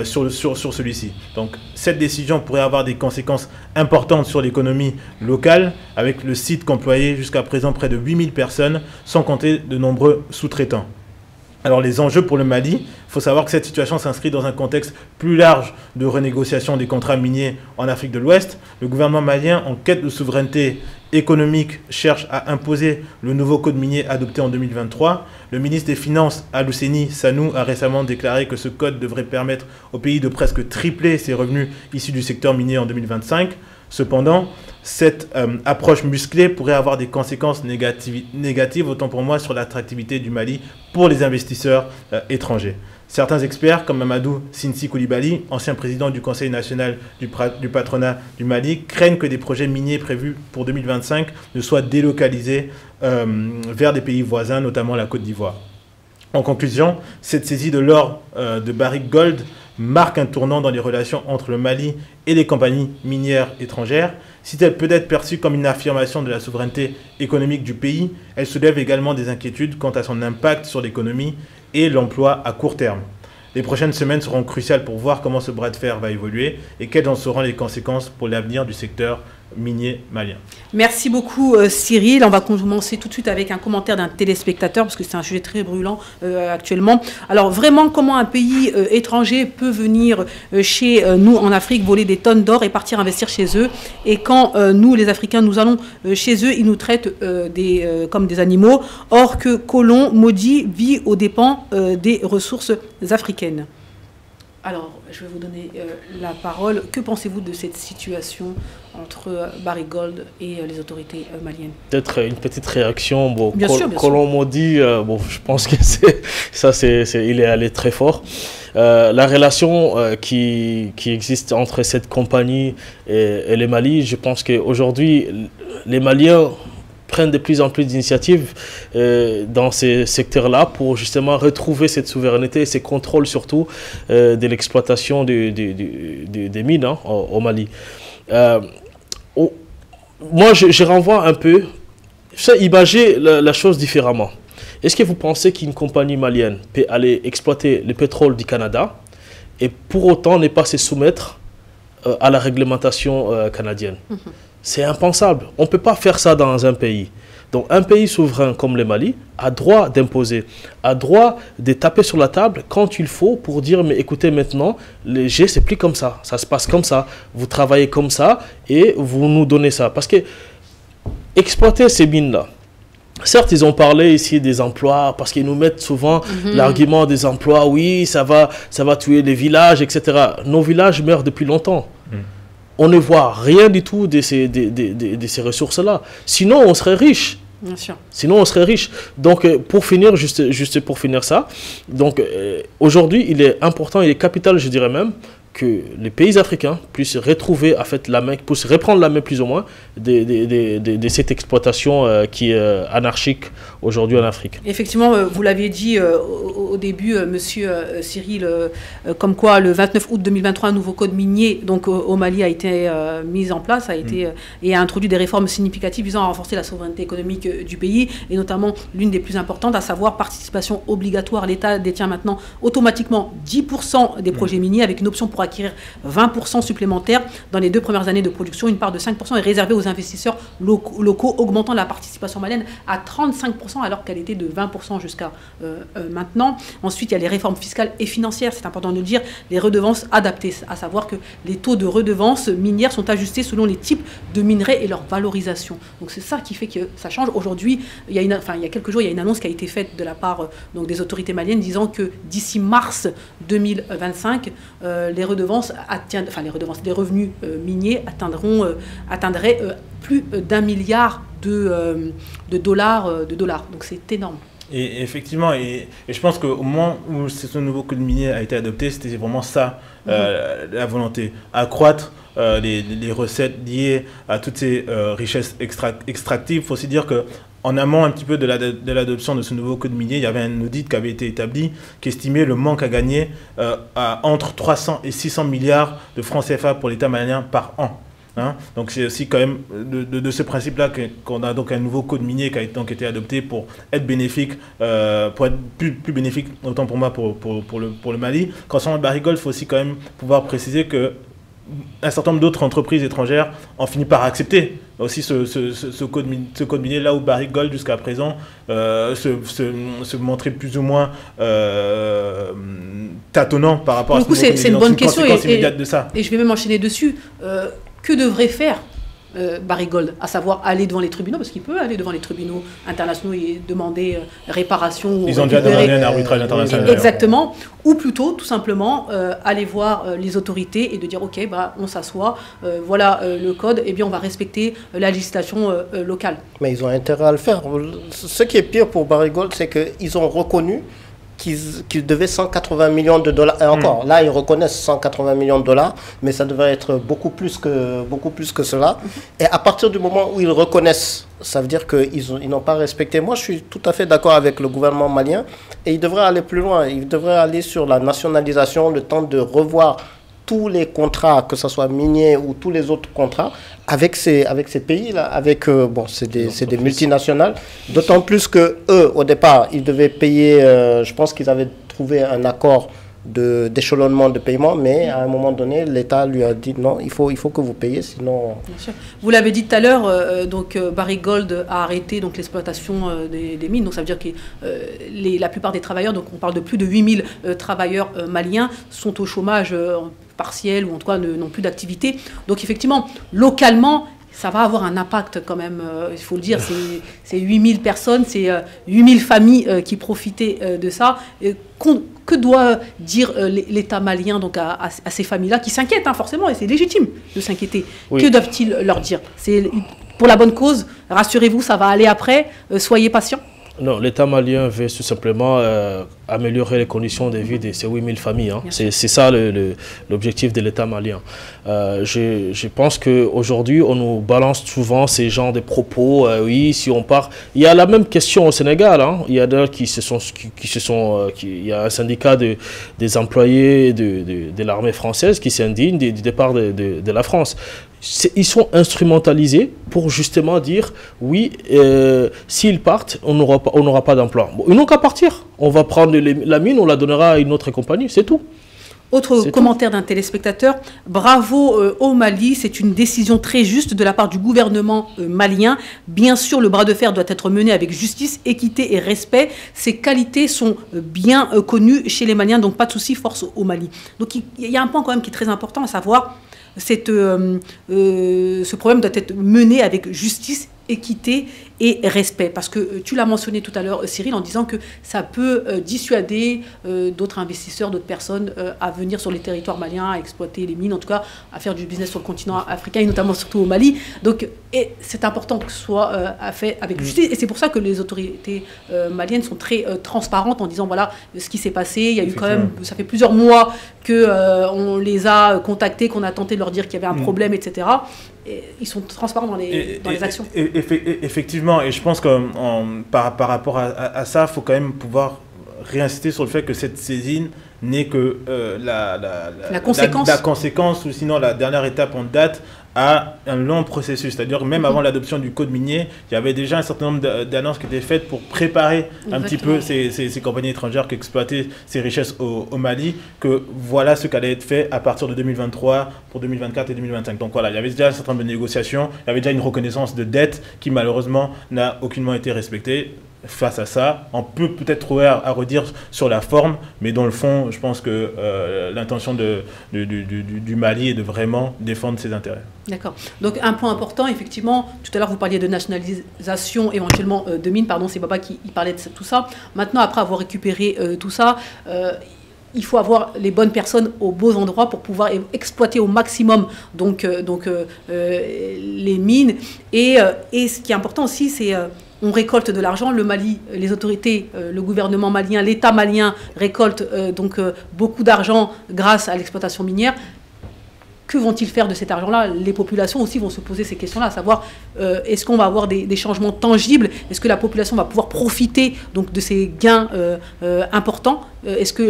sur celui-ci. Donc, cette décision pourrait avoir des conséquences importantes sur l'économie locale, avec le site qu'employait jusqu'à présent près de 8000 personnes, sans compter de nombreux sous-traitants. Alors les enjeux pour le Mali, il faut savoir que cette situation s'inscrit dans un contexte plus large de renégociation des contrats miniers en Afrique de l'Ouest. Le gouvernement malien, en quête de souveraineté économique, cherche à imposer le nouveau code minier adopté en 2023. Le ministre des Finances, Al-Husseini Sanou, a récemment déclaré que ce code devrait permettre au pays de presque tripler ses revenus issus du secteur minier en 2025. Cependant, cette approche musclée pourrait avoir des conséquences négatives, autant pour moi, sur l'attractivité du Mali pour les investisseurs étrangers. Certains experts, comme Mamadou Sinsi Koulibaly, ancien président du Conseil national du patronat du Mali, craignent que des projets miniers prévus pour 2025 ne soient délocalisés vers des pays voisins, notamment la Côte d'Ivoire. En conclusion, cette saisie de l'or de Barrick Gold marque un tournant dans les relations entre le Mali et les compagnies minières étrangères. Si elle peut être perçue comme une affirmation de la souveraineté économique du pays, elle soulève également des inquiétudes quant à son impact sur l'économie et l'emploi à court terme. Les prochaines semaines seront cruciales pour voir comment ce bras de fer va évoluer et quelles en seront les conséquences pour l'avenir du secteur minier malien. Merci beaucoup Cyril. On va commencer tout de suite avec un commentaire d'un téléspectateur parce que c'est un sujet très brûlant actuellement. Alors vraiment, comment un pays étranger peut venir chez nous en Afrique, voler des tonnes d'or et partir investir chez eux, et quand nous les Africains nous allons chez eux, ils nous traitent comme des animaux, or que colon maudit vit aux dépens des ressources africaines. Alors, je vais vous donner la parole. Que pensez-vous de cette situation entre Barrick Gold et les autorités maliennes? Peut-être une petite réaction. Bon, bien sûr. Colon maudit, bon, je pense que il est allé très fort. La relation qui existe entre cette compagnie et les Mali, je pense qu'aujourd'hui, les Maliens prennent de plus en plus d'initiatives dans ces secteurs-là pour justement retrouver cette souveraineté et ces contrôles surtout de l'exploitation des mines au Mali. Moi, je renvoie un peu, imaginer la chose différemment. Est-ce que vous pensez qu'une compagnie malienne peut aller exploiter le pétrole du Canada et pour autant ne pas se soumettre à la réglementation canadienne? C'est impensable. On ne peut pas faire ça dans un pays. Donc un pays souverain comme le Mali a droit d'imposer, a droit de taper sur la table quand il faut pour dire mais écoutez maintenant, les G c'est plus comme ça se passe comme ça, vous travaillez comme ça et vous nous donnez ça. Parce que exploiter ces mines-là, certes, ils ont parlé ici des emplois, parce qu'ils nous mettent souvent l'argument des emplois, oui, ça va tuer les villages, etc. Nos villages meurent depuis longtemps. On ne voit rien du tout de ces ressources-là. Sinon, on serait riche. Bien sûr. Sinon, on serait riche. Donc, pour finir, juste pour finir ça, donc aujourd'hui, il est important, il est capital, je dirais même, que les pays africains puissent retrouver en fait la main, puissent reprendre la main plus ou moins de cette exploitation qui est anarchique aujourd'hui en Afrique. Effectivement, vous l'aviez dit au début, monsieur Cyril, comme quoi le 29 août 2023, un nouveau code minier donc, au Mali a été mis en place et a introduit des réformes significatives visant à renforcer la souveraineté économique du pays, et notamment l'une des plus importantes, à savoir participation obligatoire. L'État détient maintenant automatiquement 10% des projets miniers avec une option pour acquérir 20% supplémentaires dans les 2 premières années de production. Une part de 5% est réservée aux investisseurs locaux, augmentant la participation malienne à 35% alors qu'elle était de 20% jusqu'à maintenant. Ensuite, il y a les réformes fiscales et financières, c'est important de le dire, les redevances adaptées, à savoir que les taux de redevances minières sont ajustés selon les types de minerais et leur valorisation. Donc c'est ça qui fait que ça change. Aujourd'hui, il y a quelques jours, il y a une annonce qui a été faite de la part donc, des autorités maliennes disant que d'ici mars 2025, les revenus miniers atteindraient plus d'1 milliard de dollars. Donc c'est énorme. Et effectivement, et je pense qu'au moment où ce nouveau code minier a été adopté, c'était vraiment ça, la volonté, accroître les recettes liées à toutes ces richesses extractives. Il faut aussi dire que en amont un petit peu de l'adoption de ce nouveau code minier, il y avait un audit qui avait été établi qui estimait le manque à gagner à entre 300 et 600 milliards de francs CFA pour l'État malien par an. Hein, donc c'est aussi quand même de ce principe-là qu'on a donc un nouveau code minier qui a donc été adopté pour être bénéfique, pour être plus bénéfique, autant pour moi pour le Mali. Concernant Barrick Gold, il faut aussi quand même pouvoir préciser que un certain nombre d'autres entreprises étrangères ont fini par accepter aussi ce code minier, là où Barrick Gold jusqu'à présent se montrait plus ou moins tâtonnant par rapport à ce nouveau code minier. C'est une bonne question de ça. Et je vais même enchaîner dessus. Que devrait faire Barrick Gold, à savoir aller devant les tribunaux, parce qu'il peut aller devant les tribunaux internationaux et demander réparation. Ils ont déjà demandé un arbitrage international. Exactement. Ou plutôt, tout simplement, aller voir les autorités et de dire, OK, on s'assoit, voilà le code, et bien on va respecter la législation locale. Mais ils ont intérêt à le faire. Ce qui est pire pour Barrick Gold, c'est qu'ils ont reconnu qu'ils devaient 180 millions de dollars. Et encore, là, ils reconnaissent 180 millions de dollars, mais ça devrait être beaucoup plus que cela. Et à partir du moment où ils reconnaissent, ça veut dire qu'ils n'ont pas respecté. Moi, je suis tout à fait d'accord avec le gouvernement malien. Et ils devraient aller plus loin. Ils devraient aller sur la nationalisation, le temps de revoir tous les contrats, que ce soit minier ou tous les autres contrats, avec ces pays-là, c'est des multinationales, d'autant plus que eux, au départ, ils devaient payer, je pense qu'ils avaient trouvé un accord d'échelonnement de paiement, mais à un moment donné, l'État lui a dit non, il faut que vous payiez, sinon... Bien sûr. Vous l'avez dit tout à l'heure, Barrick Gold a arrêté l'exploitation des mines, donc ça veut dire que la plupart des travailleurs, donc on parle de plus de 8000 travailleurs maliens, sont au chômage partiel ou en tout cas n'ont plus d'activité. Donc effectivement, localement, ça va avoir un impact quand même, il faut le dire, c'est 8000 personnes, c'est 8000 familles qui profitaient de ça. Que doit dire l'État malien donc à ces familles-là qui s'inquiètent forcément, et c'est légitime de s'inquiéter. Oui. Que doivent-ils leur dire? C'est pour la bonne cause, rassurez-vous, ça va aller après, soyez patients. Non, l'État malien veut tout simplement améliorer les conditions de vie de ces 8000 familles. Hein. C'est ça l'objectif de l'État malien. Je pense qu'aujourd'hui, on nous balance souvent ces genres de propos. Oui, si on part... Il y a la même question au Sénégal. Hein. Il y a d'ailleurs il y a un syndicat des employés de l'armée française qui s'indigne du départ de la France. Ils sont instrumentalisés pour justement dire oui, s'ils partent, on n'aura pas d'emploi. Bon, ils n'ont qu'à partir. On va prendre la mine, on la donnera à une autre compagnie, c'est tout. Autre commentaire d'un téléspectateur, bravo au Mali, c'est une décision très juste de la part du gouvernement malien. Bien sûr, le bras de fer doit être mené avec justice, équité et respect. Ces qualités sont bien connues chez les Maliens, donc pas de souci, force au Mali. Donc il y a un point quand même qui est très important, à savoir ce problème doit être mené avec justice, équité et respect. Parce que tu l'as mentionné tout à l'heure, Cyril, en disant que ça peut dissuader d'autres investisseurs, d'autres personnes à venir sur les territoires maliens, à exploiter les mines, en tout cas à faire du business sur le continent africain et notamment surtout au Mali. Donc c'est important que ce soit fait avec justice. Et c'est pour ça que les autorités maliennes sont très transparentes en disant voilà ce qui s'est passé. Il y a eu quand même, ça fait plusieurs mois qu'on les a contactés, qu'on a tenté de leur dire qu'il y avait un problème, etc. Et ils sont transparents dans les actions. Effectivement, et je pense que par rapport à ça, il faut quand même pouvoir réinsister sur le fait que cette saisine n'est que la conséquence, ou sinon la dernière étape en date à un long processus. C'est-à-dire même avant l'adoption du code minier, il y avait déjà un certain nombre d'annonces qui étaient faites pour préparer un petit peu ces compagnies étrangères qui exploitaient ces richesses au Mali, que voilà ce qui allait être fait à partir de 2023 pour 2024 et 2025. Donc voilà, il y avait déjà un certain nombre de négociations, il y avait déjà une reconnaissance de dette qui malheureusement n'a aucunement été respectée. Face à ça, on peut peut-être trouver à redire sur la forme, mais dans le fond, je pense que l'intention du Mali est de vraiment défendre ses intérêts. D'accord. Donc un point important, effectivement, tout à l'heure vous parliez de nationalisation éventuellement de mines, pardon, c'est Baba qui parlait de tout ça. Maintenant, après avoir récupéré tout ça, il faut avoir les bonnes personnes aux beaux endroits pour pouvoir exploiter au maximum les mines. Et ce qui est important aussi, c'est... on récolte de l'argent, le Mali, les autorités, le gouvernement malien, l'État malien récolte beaucoup d'argent grâce à l'exploitation minière. que vont-ils faire de cet argent-là? Les populations aussi vont se poser ces questions-là, à savoir est-ce qu'on va avoir des changements tangibles? Est-ce que la population va pouvoir profiter donc, de ces gains importants? Est-ce que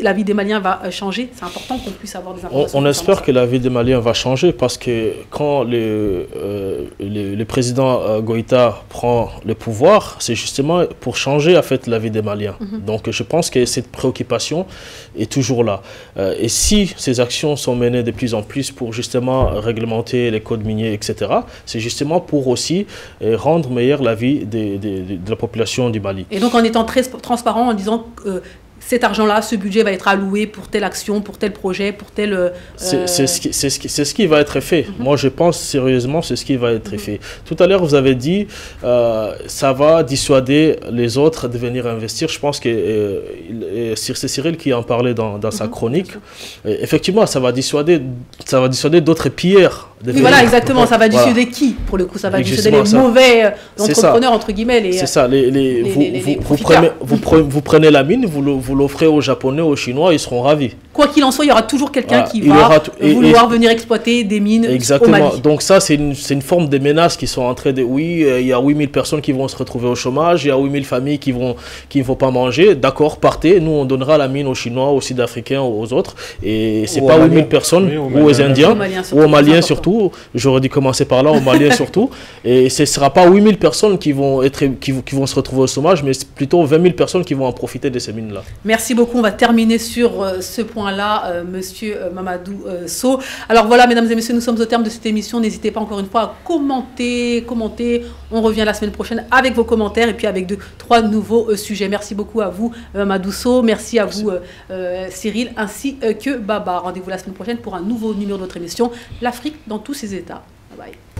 la vie des Maliens va changer? C'est important qu'on puisse avoir des informations. On espère que la vie des Maliens va changer parce que quand le président Goïta prend le pouvoir, c'est justement pour changer en fait, la vie des Maliens. Donc je pense que cette préoccupation est toujours là. Et si ces actions sont menées de plus en plus pour justement réglementer les codes miniers, etc., c'est justement pour aussi rendre meilleure la vie de la population du Mali. Et donc en étant très transparent, en disant cet argent-là, ce budget va être alloué pour telle action, pour tel projet, pour tel... C'est ce qui va être fait. Moi, je pense sérieusement, c'est ce qui va être fait. Tout à l'heure, vous avez dit ça va dissuader les autres de venir investir. Je pense que c'est Cyril qui en parlait dans sa chronique. Effectivement, ça va dissuader d'autres pilleurs. Oui, voilà, exactement. Ça va dissuader qui, pour le coup? Ça va dissuader les mauvais entrepreneurs, entre guillemets. C'est ça. Vous prenez la mine, vous l'offrez aux Japonais, aux Chinois, ils seront ravis. Quoi qu'il en soit, il y aura toujours quelqu'un qui va vouloir venir exploiter des mines au Mali. Donc ça, c'est une forme de menace qui sont en train de... Oui, il y a 8000 personnes qui vont se retrouver au chômage, il y a 8000 familles qui ne vont pas manger. D'accord, partez, nous on donnera la mine aux Chinois, aux Sud-Africains, aux autres. Et c'est pas 8000 personnes, ou aux Indiens, ou aux Maliens surtout. J'aurais dû commencer par là, aux Maliens surtout. Et ce ne sera pas 8000 personnes qui vont se retrouver au chômage, mais plutôt 20 000 personnes qui vont en profiter de ces mines-là. Merci beaucoup. On va terminer sur ce point-là, monsieur Mamadou Sow. Alors voilà, mesdames et messieurs, nous sommes au terme de cette émission. N'hésitez pas encore une fois à commenter. On revient la semaine prochaine avec vos commentaires et puis avec 3 nouveaux sujets. Merci beaucoup à vous, Mamadou Sow. Merci à vous, Cyril, ainsi que Baba. Rendez-vous la semaine prochaine pour un nouveau numéro de notre émission, l'Afrique dans tous ses états. Bye bye.